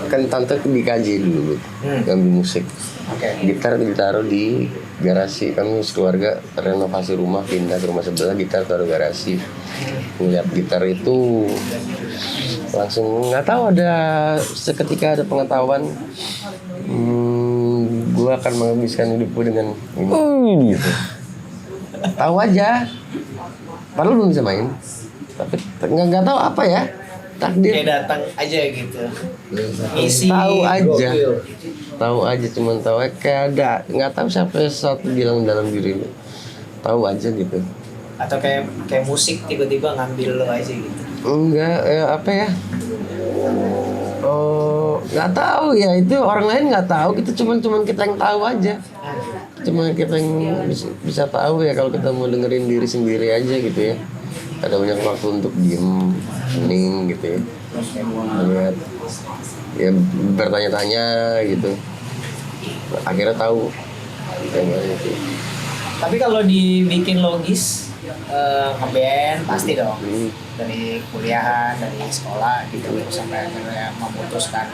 Kan tante dikaji dulu ngambil musik. Gitar ditaruh di garasi. Kami sekeluarga renovasi rumah, pindah ke rumah sebelah, gitar taruh garasi. Ngeliat gitar itu langsung nggak tahu, ada seketika ada pengetahuan, gue akan menghabiskan hidupku dengan ini. Gitu. Tahu aja. Padahal belum bisa main. Tapi nggak tahu apa ya. Takdir. Kayak datang aja gitu. Isi. Tahu aja, cuman tahu kayak ada, nggak tahu siapa satu bilang dalam diri lu. Tahu aja gitu. Atau kayak musik tiba-tiba ngambil lo aja gitu. Enggak, apa ya? Oh, nggak tahu ya, itu orang lain nggak tahu, kita cuman kita yang tahu aja. Cuma kita yang bisa tahu ya kalau kita mau dengerin diri sendiri aja gitu ya. Ada banyak waktu untuk diem, hening gitu ya. Lihat, ya bertanya-tanya gitu. Akhirnya tahu. Gitu. Tapi kalau dibikin logis, ngeband pasti dong. Dari kuliahan, dari sekolah gitu sampai akhirnya memutuskan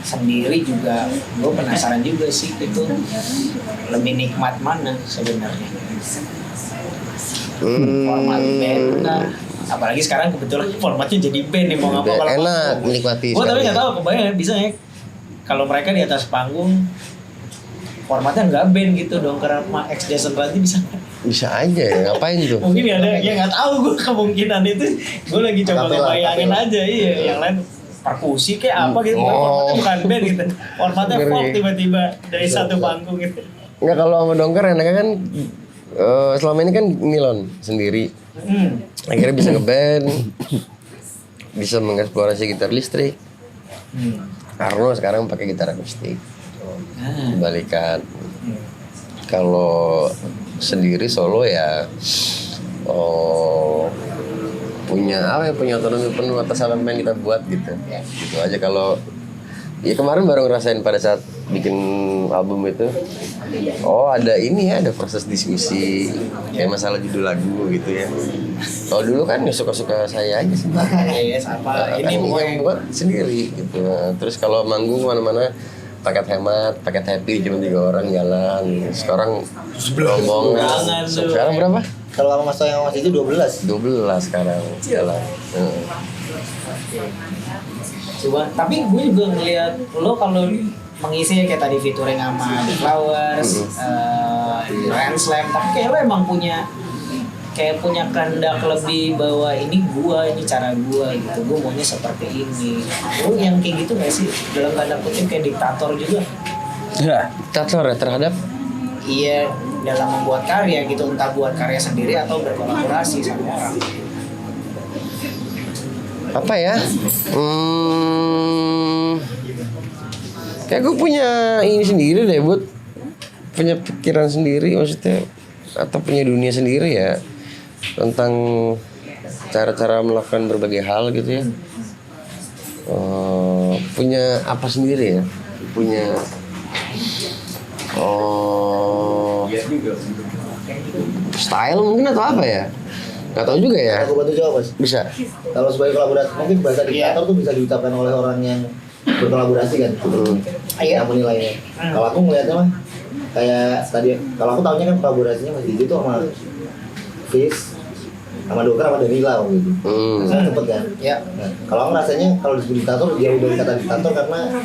sendiri juga. Gue penasaran juga sih itu lebih nikmat mana sebenarnya. Format band lah. Apalagi sekarang kebetulan formatnya jadi band nih, mau ngapa kalau enak menikmati. Gue tapi nggak tahu kebayang bisa ya kalau mereka di atas panggung formatnya nggak band gitu dong, karena X Jason Ranti bisa aja ya, ngapain tuh? mungkin ada ya, nggak tahu gue kemungkinan itu. Gue lagi coba ngebayangin aja. Iya, yang lain perkusi kayak apa gitu. Formatnya bukan band gitu, formatnya folk tiba-tiba dari satu panggung gitu. Nggak, kalau sama Dongker enaknya kan selama ini kan nilon sendiri. Akhirnya bisa ngeband, bisa mengeksplorasi gitar listrik. Arno sekarang pakai gitar akustik. Kebalikan. Kalau sendiri solo ya punya otonomi penuh atas apa yang kita buat gitu. Gitu aja. Kalau ya kemarin baru ngerasain pada saat bikin album itu, ada ini ya, ada proses diskusi kayak masalah judul lagu gitu ya. Kalau dulu kan ya suka-suka saya aja sih. Iya, sama ini yang buat sendiri gitu. Terus kalau manggung kemana-mana paket hemat, paket happy, cuma 3 orang jalan. Sekarang rombongan. Sekarang berapa? Kalau sama Mas Toy yang Mas itu 12 sekarang jalan. Coba, tapi gue juga ngeliat lo kalau mengisi kayak tadi featuring sama The Flowers, Grand Slam, tapi kayak lo emang punya kehendak lebih bahwa ini cara gua gitu, gua maunya seperti ini. Lo yang kayak gitu nggak sih, dalam tanda kutip kayak diktator juga? Ya, Diktator ya terhadap? Iya, dalam membuat karya gitu, entah buat karya sendiri atau berkolaborasi sama orang. Apa ya? Kayak gue punya ini sendiri deh, Bud. Punya pikiran sendiri maksudnya, atau punya dunia sendiri ya, tentang cara-cara melakukan berbagai hal gitu ya. Punya apa sendiri ya? Punya style mungkin atau apa ya? Gak tahu juga ya. Aku bantu jawab, Mas. Bisa. Kalau sebagai kolaborasi, mungkin bahasa diktator tuh bisa diucapkan oleh orang yang berkolaborasi kan. Iya, menilainya. Kalau aku ngeliatnya mah kayak tadi, kalau aku tahunya kan kolaborasinya Mas DJ tuh sama Fish, sama Doker, sama Danila gitu. Saya cepet kan. Ya. Nah, kalau aku rasanya kalau disebut diktator jauh dari kata diktator, karena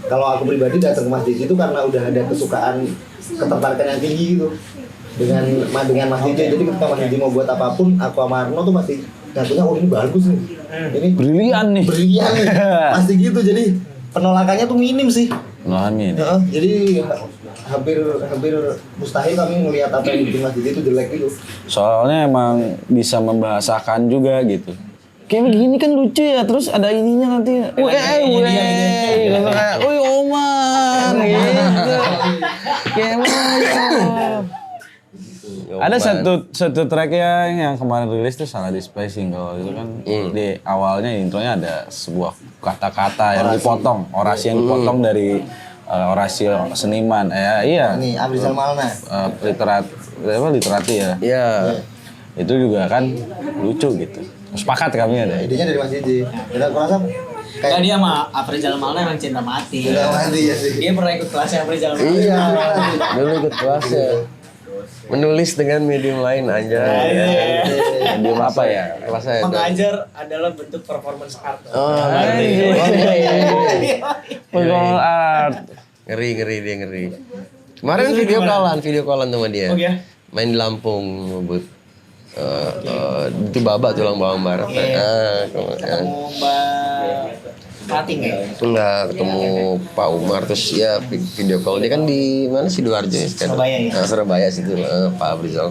kalau aku pribadi datang ke Mas DJ itu karena udah ada kesukaan, ketertarikan yang tinggi gitu dengan Mas DJ. Jadi ketika Mas DJ mau buat apapun, aku sama Arno tuh pasti ngatunya, ini bagus nih, ini brilian nih, pasti gitu. Jadi penolakannya tuh minim sih. Amin. Jadi hampir mustahil kami ngelihat apa yang bikin Mas DJ itu jelek gitu. Soalnya emang bisa membahasakan juga gitu. Kayak begini kan lucu ya, terus ada ininya nanti. Wih, Omar gitu. Kayak ada satu track yang kemarin rilis tuh Salah Displacing. Kalau itu kan di awalnya intronya ada sebuah kata-kata yang dipotong, orasi yang dipotong dari orasi seniman. Iya. Ini Abrizal Malna. Literati ya. Iya. Itu juga kan lucu gitu. Sepakat kami ada. Idenya dari Mas DJ. Dan aku rasa Enggak, dia sama Afrizal Malna emang cinta mati. Udah mati ya sih. Dia pernah ikut kelasnya Afrizal Malna. Iya, dulu ikut kelasnya. Menulis dengan medium lain aja. Medium apa ya? Kelasnya ada. Mengajar adalah bentuk performance art. Oh, Pegol art. ngeri dia ngeri. Kemarin video callan sama dia. Oh ya? Main di Lampung, ngebut. Itu Baba tulang bawang barat. Ketemu Mbak Fating ya? Enggak ketemu Pak Umar terus ya video call dia kan di mana Sidoarjo ya sekarang. Surabaya ya? Nah, Surabaya situ Pak Abrizal.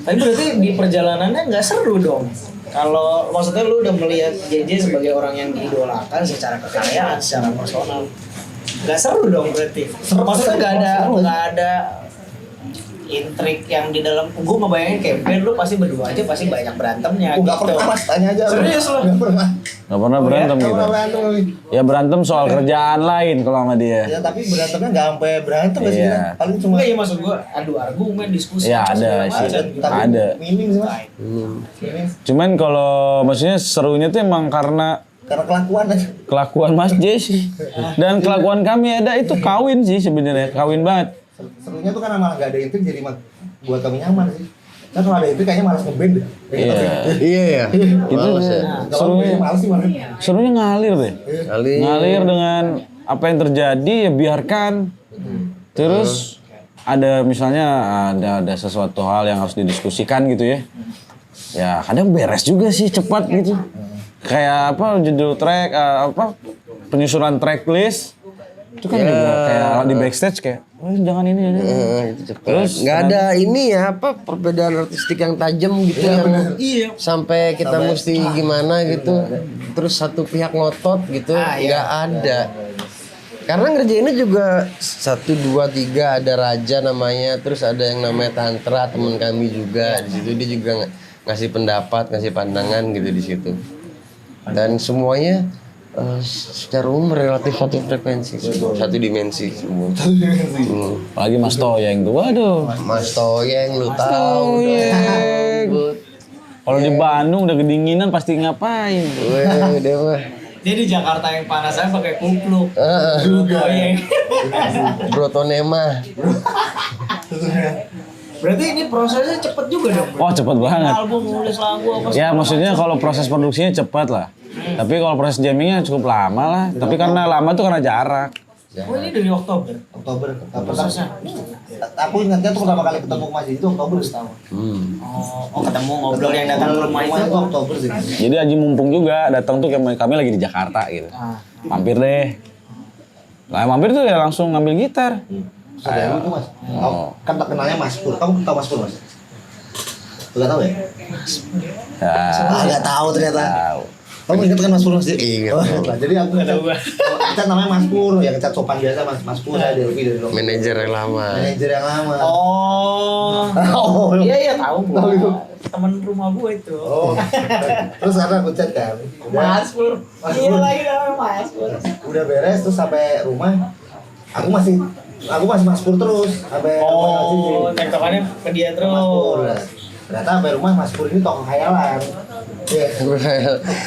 Tapi berarti di perjalanannya nggak seru dong? Kalau maksudnya lu udah melihat JJ sebagai orang yang diidolakan secara kekayaan, secara personal, nggak seru dong berarti? Maksudnya nggak ada intrik yang di dalam. Gue ngebayangin campaign lu pasti berdua aja pasti banyak berantemnya. Enggak gitu. pernah Mas, tanya aja. Serius lu? Enggak pernah. Gak pernah berantem Enggak gitu. pernah berantem. Ya berantem soal kerjaan lain kalau sama dia. Ya tapi berantemnya enggak sampai berantem sih. Iya. Kan? Paling cuma Enggak ya maksud gue adu argumen, diskusi. Ya, ada segala sih. macam gitu. tapi Ada. minim sih Mas. Minim. Cuman kalau maksudnya serunya tuh emang karena Karena kelakuan aja. kelakuan Mas J sih. Dan kelakuan kami ada itu kawin sih sebenarnya, kawin banget. Serunya tuh karena malah gak ada intrik jadi buat kami nyaman sih. Kan kalau ada intrik kayaknya malas ngeband deh. Iya. Iya ya. Itu Males ya. Kalau serunya gue malas sih malah. serunya ngalir deh. Kali. Ngalir dengan apa yang terjadi ya biarkan. Terus ada misalnya ada sesuatu hal yang harus didiskusikan gitu ya. Ya kadang beres juga sih cepat gitu. Kayak apa judul track apa penyusunan track list itu kan juga kayak di backstage kayak oh, jangan ini. Itu cepet. Terus nggak ada ini ya apa perbedaan artistik yang tajam gitu yang sampai kita mesti gimana gitu. Terus satu pihak ngotot gitu nggak ada. Karena ngerjainnya juga 1, 2, 3 ada Raja namanya, terus ada yang namanya Tantra teman kami juga di situ dia juga ngasih pendapat, ngasih pandangan gitu di situ. Dan semuanya secara umum relatif satu frekuensi, satu dimensi semua. Apalagi Mas Toyeng tuh, waduh. Mas Toyeng lu tahu. Kalau di Bandung udah kedinginan pasti ngapain? Weh, dia mah. Dia di Jakarta yang panas aja pakai kupluk. Toyeng. Brotonema. Berarti ini prosesnya cepet juga dong. Oh cepet banget. Album nulis lagu apa Ya maksudnya kalau proses produksinya cepat lah. Tapi kalau proses jammingnya cukup lama lah. Tapi karena lama tuh karena jarak. Oh ini dari Oktober. Oktober. Prosesnya. Aku ingatnya tuh pertama kali ketemu Mas itu Oktober setahun. Oh ketemu ngobrol yang datang ke rumah itu. Itu Oktober sih. Jadi Aji mumpung juga datang tuh kami lagi di Jakarta gitu. Mampir deh. Lah mampir tuh ya langsung ngambil gitar. Saudara itu Mas. Kan tak kenalnya Mas Pur. Kamu tahu Mas Pur Mas? Enggak tahu ya? Enggak tahu ternyata. Tahu. Kamu ingat kan Mas Pur Mas? Ingat. Nah, jadi aku kita namanya Mas Pur, ya kecat sopan biasa Mas Pur saya dari Rocky. Manajer yang lama. Manajer yang lama. Oh. Iya tahu gua. Temen rumah gua itu. Oh. Terus karena aku chat kan. Mas Pur. Iya lagi namanya Mas Pur. Udah beres terus sampai rumah. Aku masih Mas Pur terus sampai tektokannya ke dia terus. Mas Pur. Ternyata sampai rumah Mas Pur ini tokoh khayalan. Iya.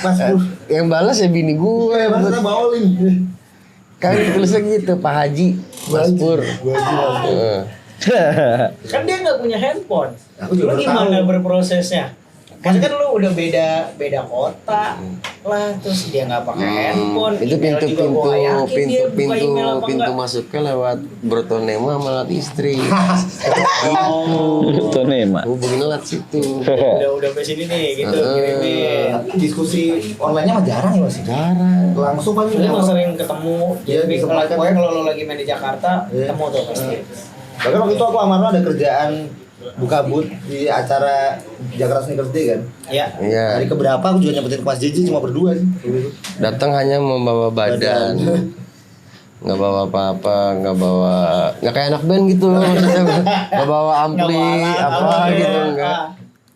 Mas Pur. Yang balas ya bini gue. Maksudnya baulin. Kan tulisnya gitu Pak Haji Mas Pur. Kan dia nggak punya handphone. Aku juga Lu baru gimana tahu. berprosesnya? Maksudnya kan lu udah beda kota lah, terus dia nggak pakai handphone. Itu email juga gua nggak yakin dia buka email apa pintu nggak. masuknya lewat Brotonema malah istri. Itu nih Mak. Hubungin lewat situ. Udah sampai sini nih gitu kirimin. Diskusi online-nya mah jarang ya Mas. Jarang. Langsung kan Lu emang sering ketemu. Iya, Jadi bisa kalau makan. pokoknya kalau lu lagi main di Jakarta, Iya. ketemu tuh pasti. Bahkan waktu itu aku sama Marno ada kerjaan buka booth di acara Jakarta Sneakers Day kan. Iya. Iya. Hari keberapa aku juga nyampetin ke Mas JJ cuma berdua sih. Datang hanya membawa badan. Nggak bawa apa-apa, nggak kayak anak band gitu maksudnya. Nggak bawa ampli apa gitu enggak.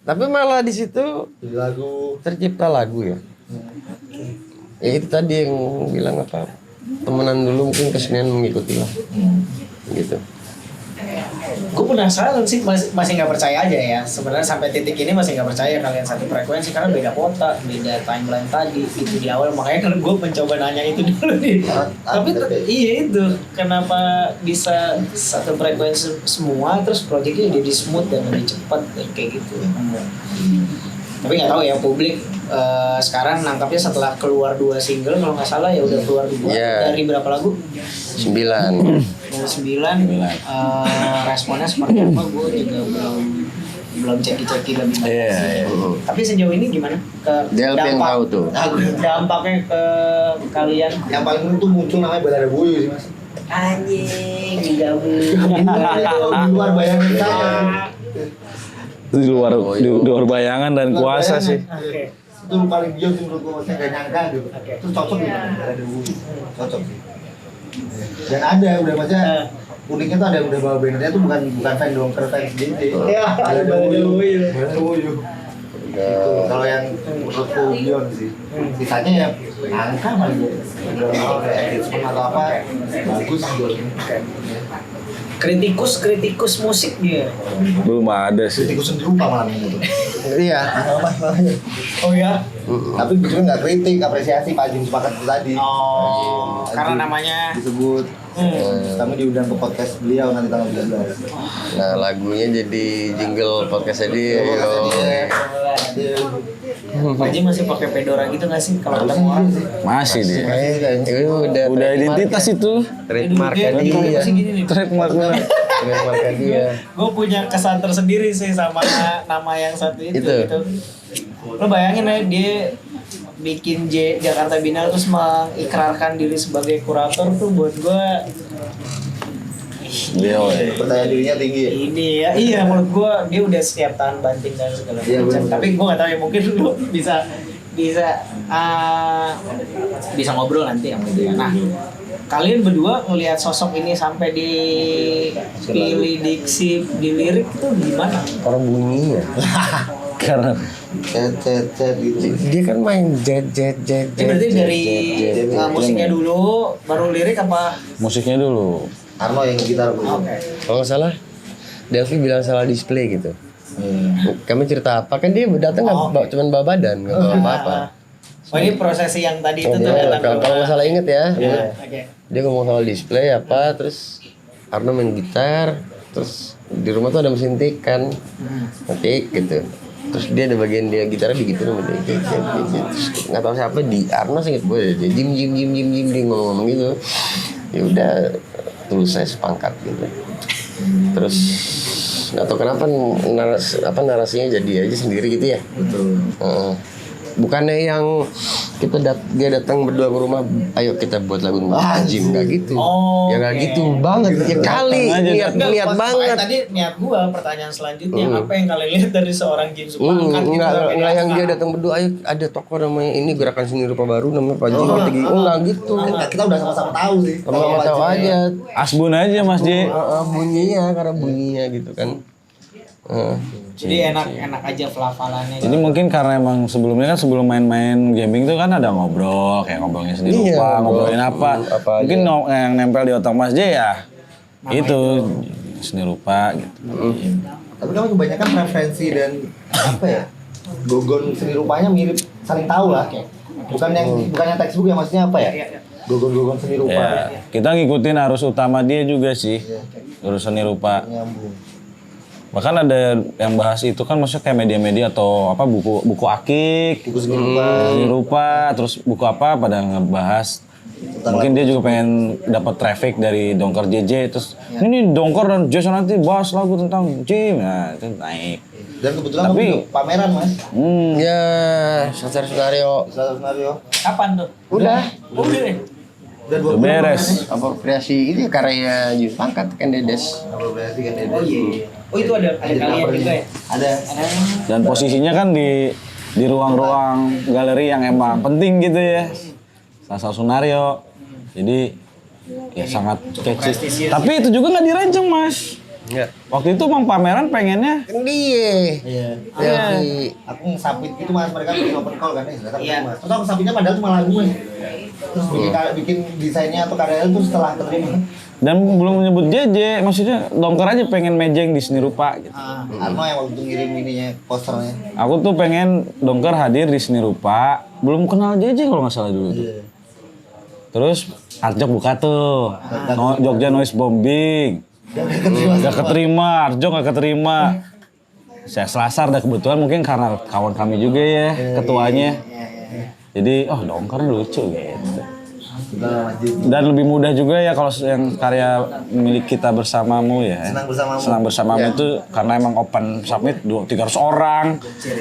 Tapi malah di situ Jadi lagu tercipta lagu ya. Ya itu tadi yang bilang apa? Temenan dulu mungkin kesenian mengikuti lah. Gitu. Gue penasaran sih, masih nggak percaya aja ya. Sebenarnya sampai titik ini masih nggak percaya kalian satu frekuensi karena beda kota, beda timeline tadi itu di awal. Makanya kan gue mencoba nanya itu dulu nih. Tapi iya itu kenapa bisa satu frekuensi semua terus proyeknya jadi smooth dan lebih cepat dan kayak gitu. Tapi nggak tahu ya publik sekarang nangkapnya setelah keluar 2 single kalau nggak salah ya udah keluar 2 dari berapa lagu? 9. Dari 9 responnya seperti apa gue juga belum ceki lebih lanjut. Iya. Tapi sejauh ini gimana ke Del yang tahu tuh. dampaknya ke kalian? Yang paling muncul namanya Balada Buyu sih mas. Anjing digabung. Di luar bayangan saya. Di luar bayangan dan kuasa Bayangan. sih. Oke. Itu paling beyond sih menurut gue, saya gak nyangka gitu. Oke. Terus cocok gitu Balada Buyu. Cocok sih. Dan ada udah maksudnya uniknya tuh ada udah bawa bannernya tuh bukan fan dongker fans DJ. Iya, ada Balada Buyu. Balada Buyu. Gitu. Kalau yang menurutku beyond sih. Sisanya ya angka paling gue. Kayak engagement atau apa bagus gitu. Kritikus musik dia. Belum ada sih. Kritikus sendiri rupa malam ini tuh. Iya. Oh ya? Tapi juga nggak kritik, apresiasi Pak Jim sepakat itu tadi. Oh, Pak karena Jim namanya disebut. Kami diundang ke podcast beliau nanti tanggal 13. Nah, lagunya jadi jingle podcastnya dia. Pak Jim masih pakai fedora gitu nggak sih kalau ketemu orang? Masih dia. Udah Identitas itu. trademarknya Dia dia. masih gini nih. Trademarknya. Trademarknya dia. Gue punya kesan tersendiri sih sama nama yang satu itu. Itu. Gitu. Lo bayangin ya dia bikin Jakarta Binal terus mengikrarkan diri sebagai kurator tuh buat gue Dia Percaya dirinya tinggi. ini ya iya menurut gue dia udah setiap tahun banting dan segala Iya, macam. bener. Tapi gue nggak tahu ya mungkin lu bisa ngobrol nanti sama dia. Nah kalian berdua ngelihat sosok ini sampai dipilih diksi di lirik itu gimana? Karena bunyinya. karena Cet gitu. Dia kan main jet. Ini berarti dari musiknya dulu baru lirik apa? musiknya dulu. Arno yang gitar gue. Oke. Kalau nggak salah, Delvi bilang salah display gitu. Kami cerita apa kan dia datang nggak cuman bawa badan nggak bawa apa-apa. Oh ini prosesi yang tadi itu tuh Dia, datang. kalau nggak salah inget ya, Oke. dia ngomong soal display apa, terus Arno main gitar, terus di rumah tuh ada mesin tik kan, tik gitu. Terus dia ada bagian dia gitarnya digituin sama dia, terus nggak tahu siapa di Arno singkat gue, dia jim dia ngomong gitu. Ya udah, terus saya sepangkat gitu. Terus nggak tahu kenapa narasinya jadi aja sendiri gitu ya. Betul. Bukannya yang dia datang berdua ke rumah, ayo kita buat lagu Pak Jim, nggak gitu. Oh, Ya nggak oke. gitu banget. Ya kali niat Makanya banget. Tadi niat gua pertanyaan selanjutnya apa yang kalian lihat dari seorang Jim Supangkat gitu kan? Enggak yang dia datang berdua, ayo ada tokoh namanya ini gerakan seni rupa baru namanya Pak Jim. Enggak gitu. Kita udah sama-sama tahu sih. Sama tahu aja. Asbun aja Mas J. Bunyinya karena bunyinya gitu kan. Jadi enak aja pelafalannya. Jadi mungkin karena emang sebelumnya kan sebelum main-main gaming tuh kan ada ngobrol, kayak ngobrolnya sendiri Iya, lupa, ngobrol ngobrolin apa. apa aja. Mungkin yang nempel di otak Mas J ya itu seni rupa gitu. Tapi kami kebanyakan preferensi dan apa ya? Gogon seni rupanya mirip, saling tahu lah. Bukannya textbook ya, maksudnya apa ya? Gogon-gogon seni rupa. Ya, kita ngikutin arus utama dia juga sih. Arus seni rupa. Nyambung. Bahkan ada yang bahas itu kan maksudnya kayak media-media atau apa buku akik, Buku seni rupa. seni rupa, terus buku apa pada ngebahas. Mungkin dia juga pengen dapat traffic dari Dongker JJ terus ini Dongker dan Jason nanti bahas lagu tentang Jim. Nah, itu naik. Dan kebetulan Tapi- kami juga pameran mas. Ya, Sasar Sunario. Salah skenario. Kapan tuh? Udah. Udah deh. Dan Udah beres. Apropriasi ini karya Jus Pangkat kan Dedes. Apropriasi kan ya. Oh iya. Oh itu ada kalian juga ya? Ada. Dan posisinya kan di ruang-ruang galeri yang emang penting gitu ya. Sasa Sunario. Jadi ya sangat catchy. prestisius. Tapi itu juga nggak dirancang Mas. Enggak. Waktu itu Bang pameran pengennya Kan dia. Iya. Tapi Aku ngesapit gitu mas, mereka bikin open call kan nih, Iya. mas. Terus aku ngesapitnya padahal cuma lagu mas. Terus bikin desainnya atau karyanya tuh setelah keterima. dan belum menyebut JJ, maksudnya Dongker aja pengen mejeng di seni rupa gitu. Arno yang waktu itu ngirim ininya, posternya. Aku tuh pengen Dongker hadir di seni rupa, belum kenal JJ kalau nggak salah dulu tuh. Iya. Terus Arjok buka tuh, Jogja Noise Bombing. Gak keterima, Arjok gak keterima. Saya selasar dah kebetulan mungkin karena kawan kami juga ya ketuanya. Jadi Dongker lucu gitu. Dan lebih mudah juga ya kalau yang karya milik kita bersamamu ya. Senang bersamamu. Senang bersamamu itu karena emang open submit 300 orang.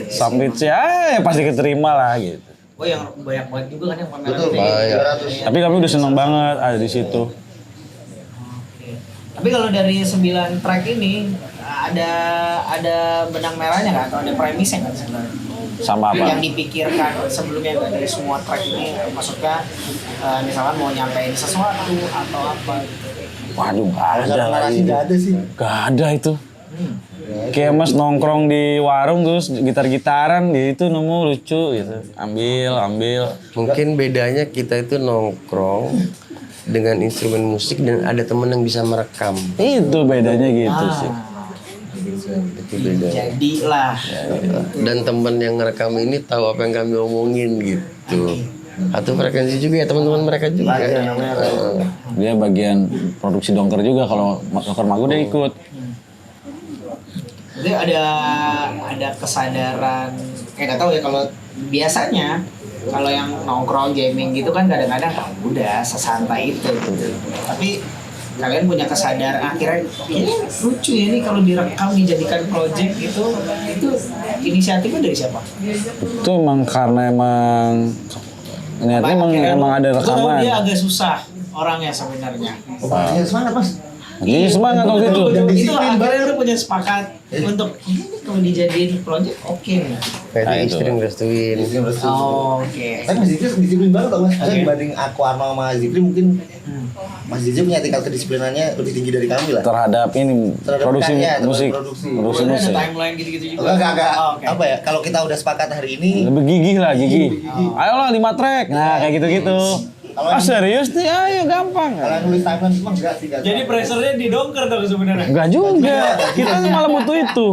Submit ya pasti keterima lah gitu. Oh yang banyak banget juga kan yang pameran Betul, ini. banyak. Tapi kami udah seneng banget ada di situ. Tapi kalau dari 9 track ini ada benang merahnya nggak atau ada premisnya nggak sebenarnya? Sama apa? Yang dipikirkan sebelumnya nggak dari semua track ini, maksudnya misalkan mau nyampein sesuatu atau apa gitu. Waduh gak ada Secara narasi lagi. nggak ada sih. Gak ada itu. Kayak mas nongkrong di warung terus gitar-gitaran gitu nemu lucu gitu. Ambil. mungkin bedanya kita itu nongkrong dengan instrumen musik dan ada temen yang bisa merekam. Itu bedanya gitu sih. Itu beda. Jadilah. Dan temen yang ngerekam ini tahu apa yang kami omongin gitu. Atau frekuensi juga ya teman-teman mereka juga. Dia bagian produksi Dongker juga kalau Dongker Magu dia ikut. Jadi ada kesadaran kayak nggak tahu ya kalau biasanya kalau yang nongkrong gaming gitu kan kadang-kadang udah sesantai itu gitu. Tapi kalian punya kesadaran akhirnya ini lucu ya ini kalau direkam dijadikan project gitu, itu inisiatifnya dari siapa? Itu emang karena niatnya emang ada Gua tahu rekaman. dia agak susah orangnya sebenarnya. Ya semangat mas. Jadi semangat waktu itu. Itu akhirnya lu punya sepakat untuk ini kalau dijadiin project oke nih. Kayaknya Nah, itu. istri ngerestuin. Oh, oke. Tapi Mas Zikri disiplin banget tau mas. Maksudnya dibanding aku Arno sama Zikri mungkin Mas Zikri punya tingkat kedisiplinannya lebih tinggi dari kami lah. Terhadap ini Terhadap produksi karya, terhadap musik. produksi. Produksi Ada musik. timeline gitu-gitu juga. Agak Oh, oke. apa ya? Kalau kita udah sepakat hari ini, Lebih gigih lah, gigih. Ayolah 5 track. Nah, kayak gitu-gitu. Serius nih, ayo gampang. kalau yang nulis timeline semua enggak sih. Enggak. Jadi pressure-nya didongker dong sebenarnya. Enggak juga. Kita malah butuh itu.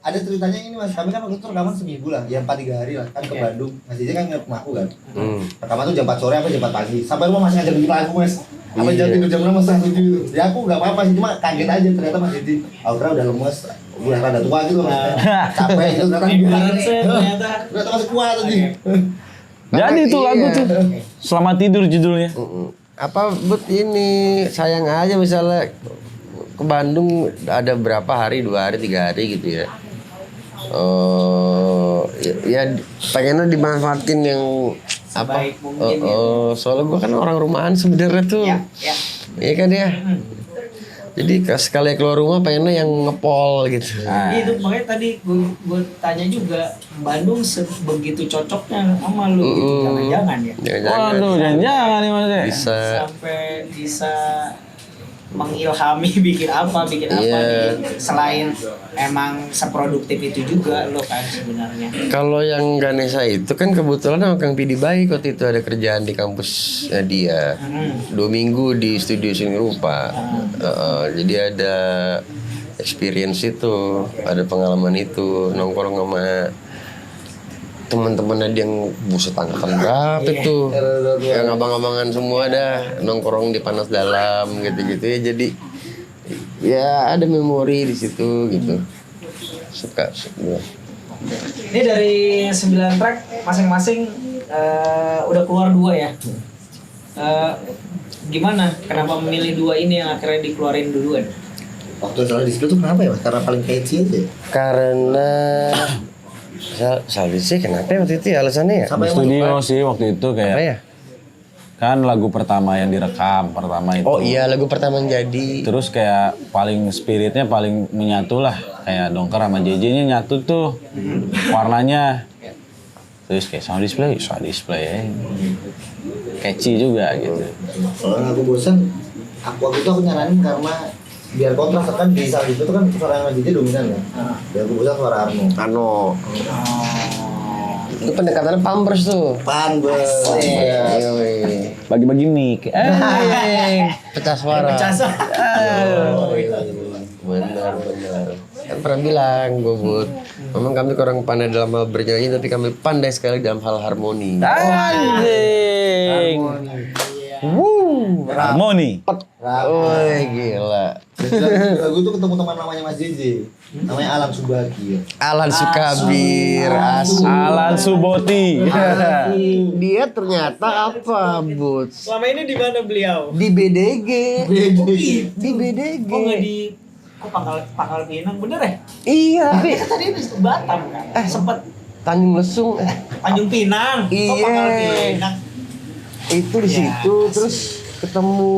Ada ceritanya ini mas, kami kan waktu itu rekaman seminggu lah, ya 4-3 hari lah, kan ke Bandung. Mas Jj kan nginep rumah aku kan. Rekaman tuh jam 4 sore apa jam 4 pagi. Sampai rumah masih ngajak bikin lagu mas. Apa jam tidur jam 6 setengah 7 gitu. Ya aku gak apa-apa sih, cuma kaget aja ternyata Mas Jj. Aura udah lemes, udah rada tua gitu maksudnya. Capek gitu ternyata. Beneran saya ternyata. Ternyata masih kuat aja. Jadi itu Iya. lagu tuh. Selamat tidur judulnya. Apa but ini sayang aja misalnya ke Bandung ada berapa hari, 2 hari, 3 hari gitu ya. Ya pengennya dimanfaatin yang apa? Sebaik mungkin ya. Soalnya gue kan orang rumahan sebenarnya tuh. Ya, ya. Iya kan ya. Jadi sekali keluar rumah pengennya yang ngepol gitu. Itu makanya tadi gue tanya juga Bandung sebegitu cocoknya sama lu gitu. Jangan-jangan ya. Jangan-jangan Waduh, jangan nih Mas. bisa. Sampai bisa mengilhami bikin apa Iya. nih. Selain emang seproduktif itu juga lo kan sebenarnya. Kalau yang Ganesha itu kan kebetulan sama Kang Pidi baik waktu itu ada kerjaan di kampusnya dia. 2 minggu di studio seni rupa. Jadi ada experience itu, ada pengalaman itu, nongkrong sama teman-temannya dia yang buset angkatan berapa itu, yang abang-abangan semua dah nongkrong di Panas Dalam gitu-gitu ya. Jadi ya ada memori di situ gitu. Suka. Ini dari 9 track masing-masing udah keluar 2 ya. Gimana? Kenapa memilih 2 ini yang akhirnya dikeluarin duluan? Waktu salah di situ tuh kenapa ya mas? Karena paling catchy aja ya? Karena Salih sih kenapa ya waktu itu ya alasannya ya? Sama Di yang studio sih waktu itu Apa kayak ya? kan lagu pertama yang direkam pertama itu. Oh iya lagu pertama yang jadi. Terus kayak paling spiritnya paling menyatu lah, kayak Dongker sama JJ-nya nyatu tuh warnanya. Terus kayak sound display ya. Catchy juga gitu. Kalau aku bosan, waktu itu aku nyaranin karena biar kontras kan di saat itu kan suara yang JJ dominan ya. Biar gue bisa suara Arno. Ano. Itu pendekatannya Pampers tuh. Pampers. Iya. Bagi-bagi mic. Pecah suara. Oh, iya. Benar. Kan pernah bilang gue Bud, memang kami kurang pandai dalam hal bernyanyi tapi kami pandai sekali dalam hal harmoni. Anjing. Harmoni. Woi gila. Lagu itu ketemu teman namanya Mas JJ. Namanya Alan Subaki. Alan Sukabir, Asu. Alan Suboti. Dia ternyata apa Bud? Selama ini di mana beliau? Di BDG. Di BDG. Oh nggak di Pangkal Pinang bener ya? Iya. Kan tadi di Batam kan? Sempet Tanjung Lesung. Tanjung Pinang. Oh Iya. Pangkal Pinang. Itu di situ terus ketemu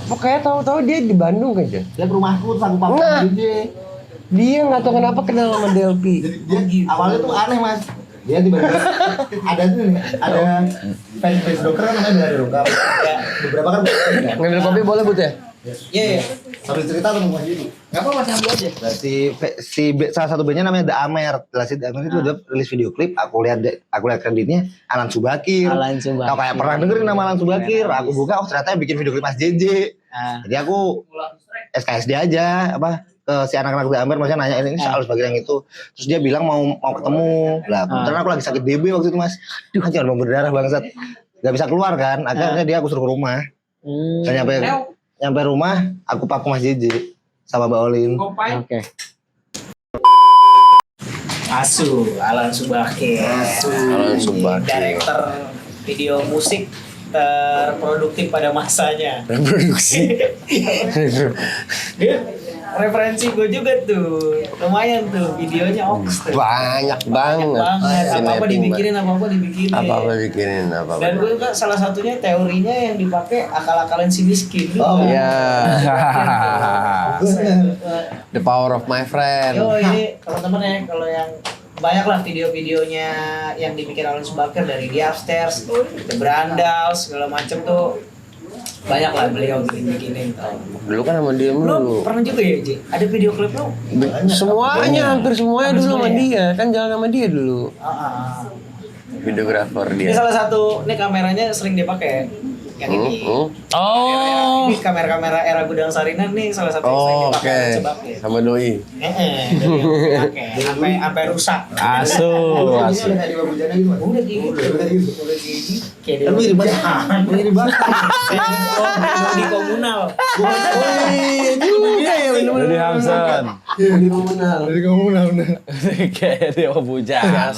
pokoknya tahu-tahu dia di Bandung aja. Dia ke rumahku terus aku pamit Nah. JJ. Dia nggak tahu kenapa kenal sama Delpi. Dia awalnya tuh aneh Mas. Dia tiba-tiba ada tuh nih, ada fans dokter kan namanya Bilal Dongkap. Beberapa kan Ngambil kopi boleh Bud ya? Iya. sambil cerita tuh Mas JJ. Nggak apa-apa sambil aja. Nah, salah satu bandnya namanya The Amer. The Amer itu udah rilis video klip. Aku lihat kreditnya Alan Subakir. Alan Subakir. Tau kayak pernah dengerin nama Alan Subakir. Aku buka, oh ternyata yang bikin video klip Mas JJ. Jadi aku SKSD aja si anak-anak The Amer maksudnya nanya ini Alan Subakir yang itu. Terus dia bilang mau ketemu. Lah, kebetulan aku lagi sakit DB waktu itu Mas. Anjir mau berdarah bangsat. Gak bisa keluar kan. Akhirnya dia aku suruh ke rumah. Dan nyampe rumah aku paku Mas JJ sama Mbak Olin. Oke. Alan Subakir. Alan Subakir. Director video musik terproduktif pada masanya. Reproduksi. Dia referensi gue juga tuh. Lumayan tuh videonya oks tuh. Banyak banget. Apa-apa dibikinin. Apa-apa bikinin apa-apa. Dan gue juga salah satunya teorinya yang dipakai akal-akalan si miskin. Oh, Ya. The power of my friend. Yo ini teman-teman ya kalau yang banyak lah video-videonya yang dibikin Alan Subakir dari The Upstairs, The Brandals segala macem tuh banyak lah beliau bikinin. Dulu kan sama dia Lu mulu. pernah juga ya Ji? Ada video klip lu? Semuanya hampir semuanya dulu sama dia. Kan jalan sama dia dulu. Videografer Ini dia. salah satu, ini kameranya sering dia pakai. Yang ini. Oh. Ini kamera-kamera era Gudang Sarinan nih salah satu yang sering Oh, dipakai oke. Alan Subakir. Sama doi. Sampai rusak. Asu. Ini kayak di Babujana gitu Mas. Udah kayak gitu. Udah gitu. Kayak Kan mirip banget. Mirip banget. di komunal. Jadi Hamson. Dari komunal bener. Kayak dia bujana.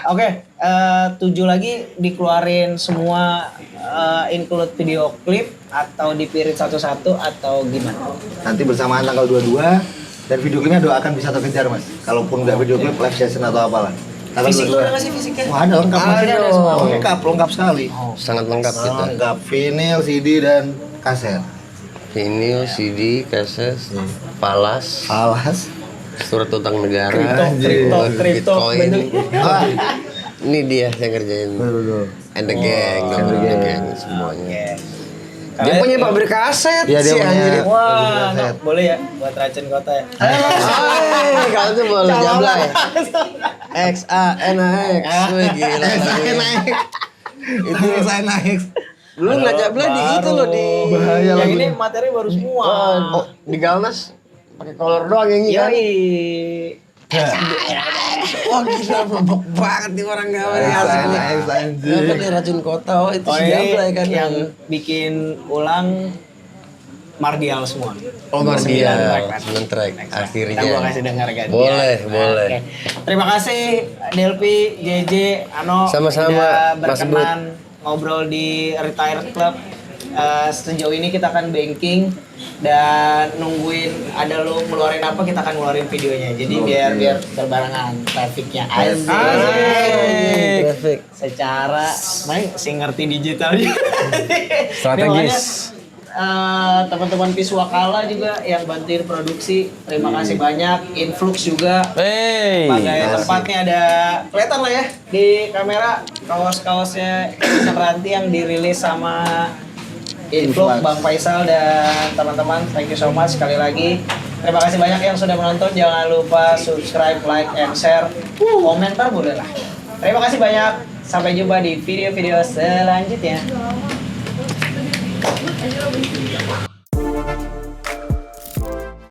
Oke, 7 lagi dikeluarin semua include video klip atau dipirit satu-satu atau gimana? Nanti bersamaan tanggal 22 dan video klipnya doakan bisa terkejar Mas. Kalaupun nggak video klip live session atau apalah. Tanggal Fisik lu 22. udah ngasih fisiknya? Wah, ada lengkap Mas. Ada semua. Lengkap sekali. Sangat lengkap kita. Lengkap vinyl, CD dan kaset. Vinyl, CD, kaset, palas, Alas. surat utang negara, Kripto, Bitcoin. bener. Ah, Ini dia yang kerjain. betul. And the gang, And the gang. gang semuanya. Dia Kalian- punya pabrik kaset Iya, dia sih punya. anjir. Wah, boleh ya buat racun kota ya. Kalau tuh boleh jablay. X A N A X. Wih gila. Itu saya naik. Lu nggak jablay di itu loh di Bahaya Yang lagunya. ini materi baru semua. Oh, di Galnas pakai kolor doang yang ini kan. Yoi. Wah gila mabok banget nih orang gawe nih asli. Apa dia racun kota? Oh itu Oh si jablay ini kan yang bikin ulang Mardial semua. Oh Mardial, 9 9 track Kita akhirnya. gua kasih dengar gantian. Boleh, boleh. Oke. Terima kasih Delpi, JJ, Ano Sama-sama, udah Mas berkenan ngobrol di Retired Club. Sejauh ini kita akan banking dan nungguin ada lu ngeluarin apa kita akan ngeluarin videonya. Jadi biar berbarengan trafficnya. Asik. Traffic. Secara si ngerti digital juga. Strategis. Teman-teman Piswakala juga yang bantuin produksi, terima kasih banyak. Influx juga Hey. sebagai tempatnya ada kelihatan lah ya di kamera kaos-kaosnya Iksan Ranti yang dirilis sama Vlog Bang Faisal dan teman-teman, thank you so much sekali lagi. Terima kasih banyak yang sudah menonton. Jangan lupa subscribe, like, and share. Komentar boleh lah. Terima kasih banyak. Sampai jumpa di video-video selanjutnya.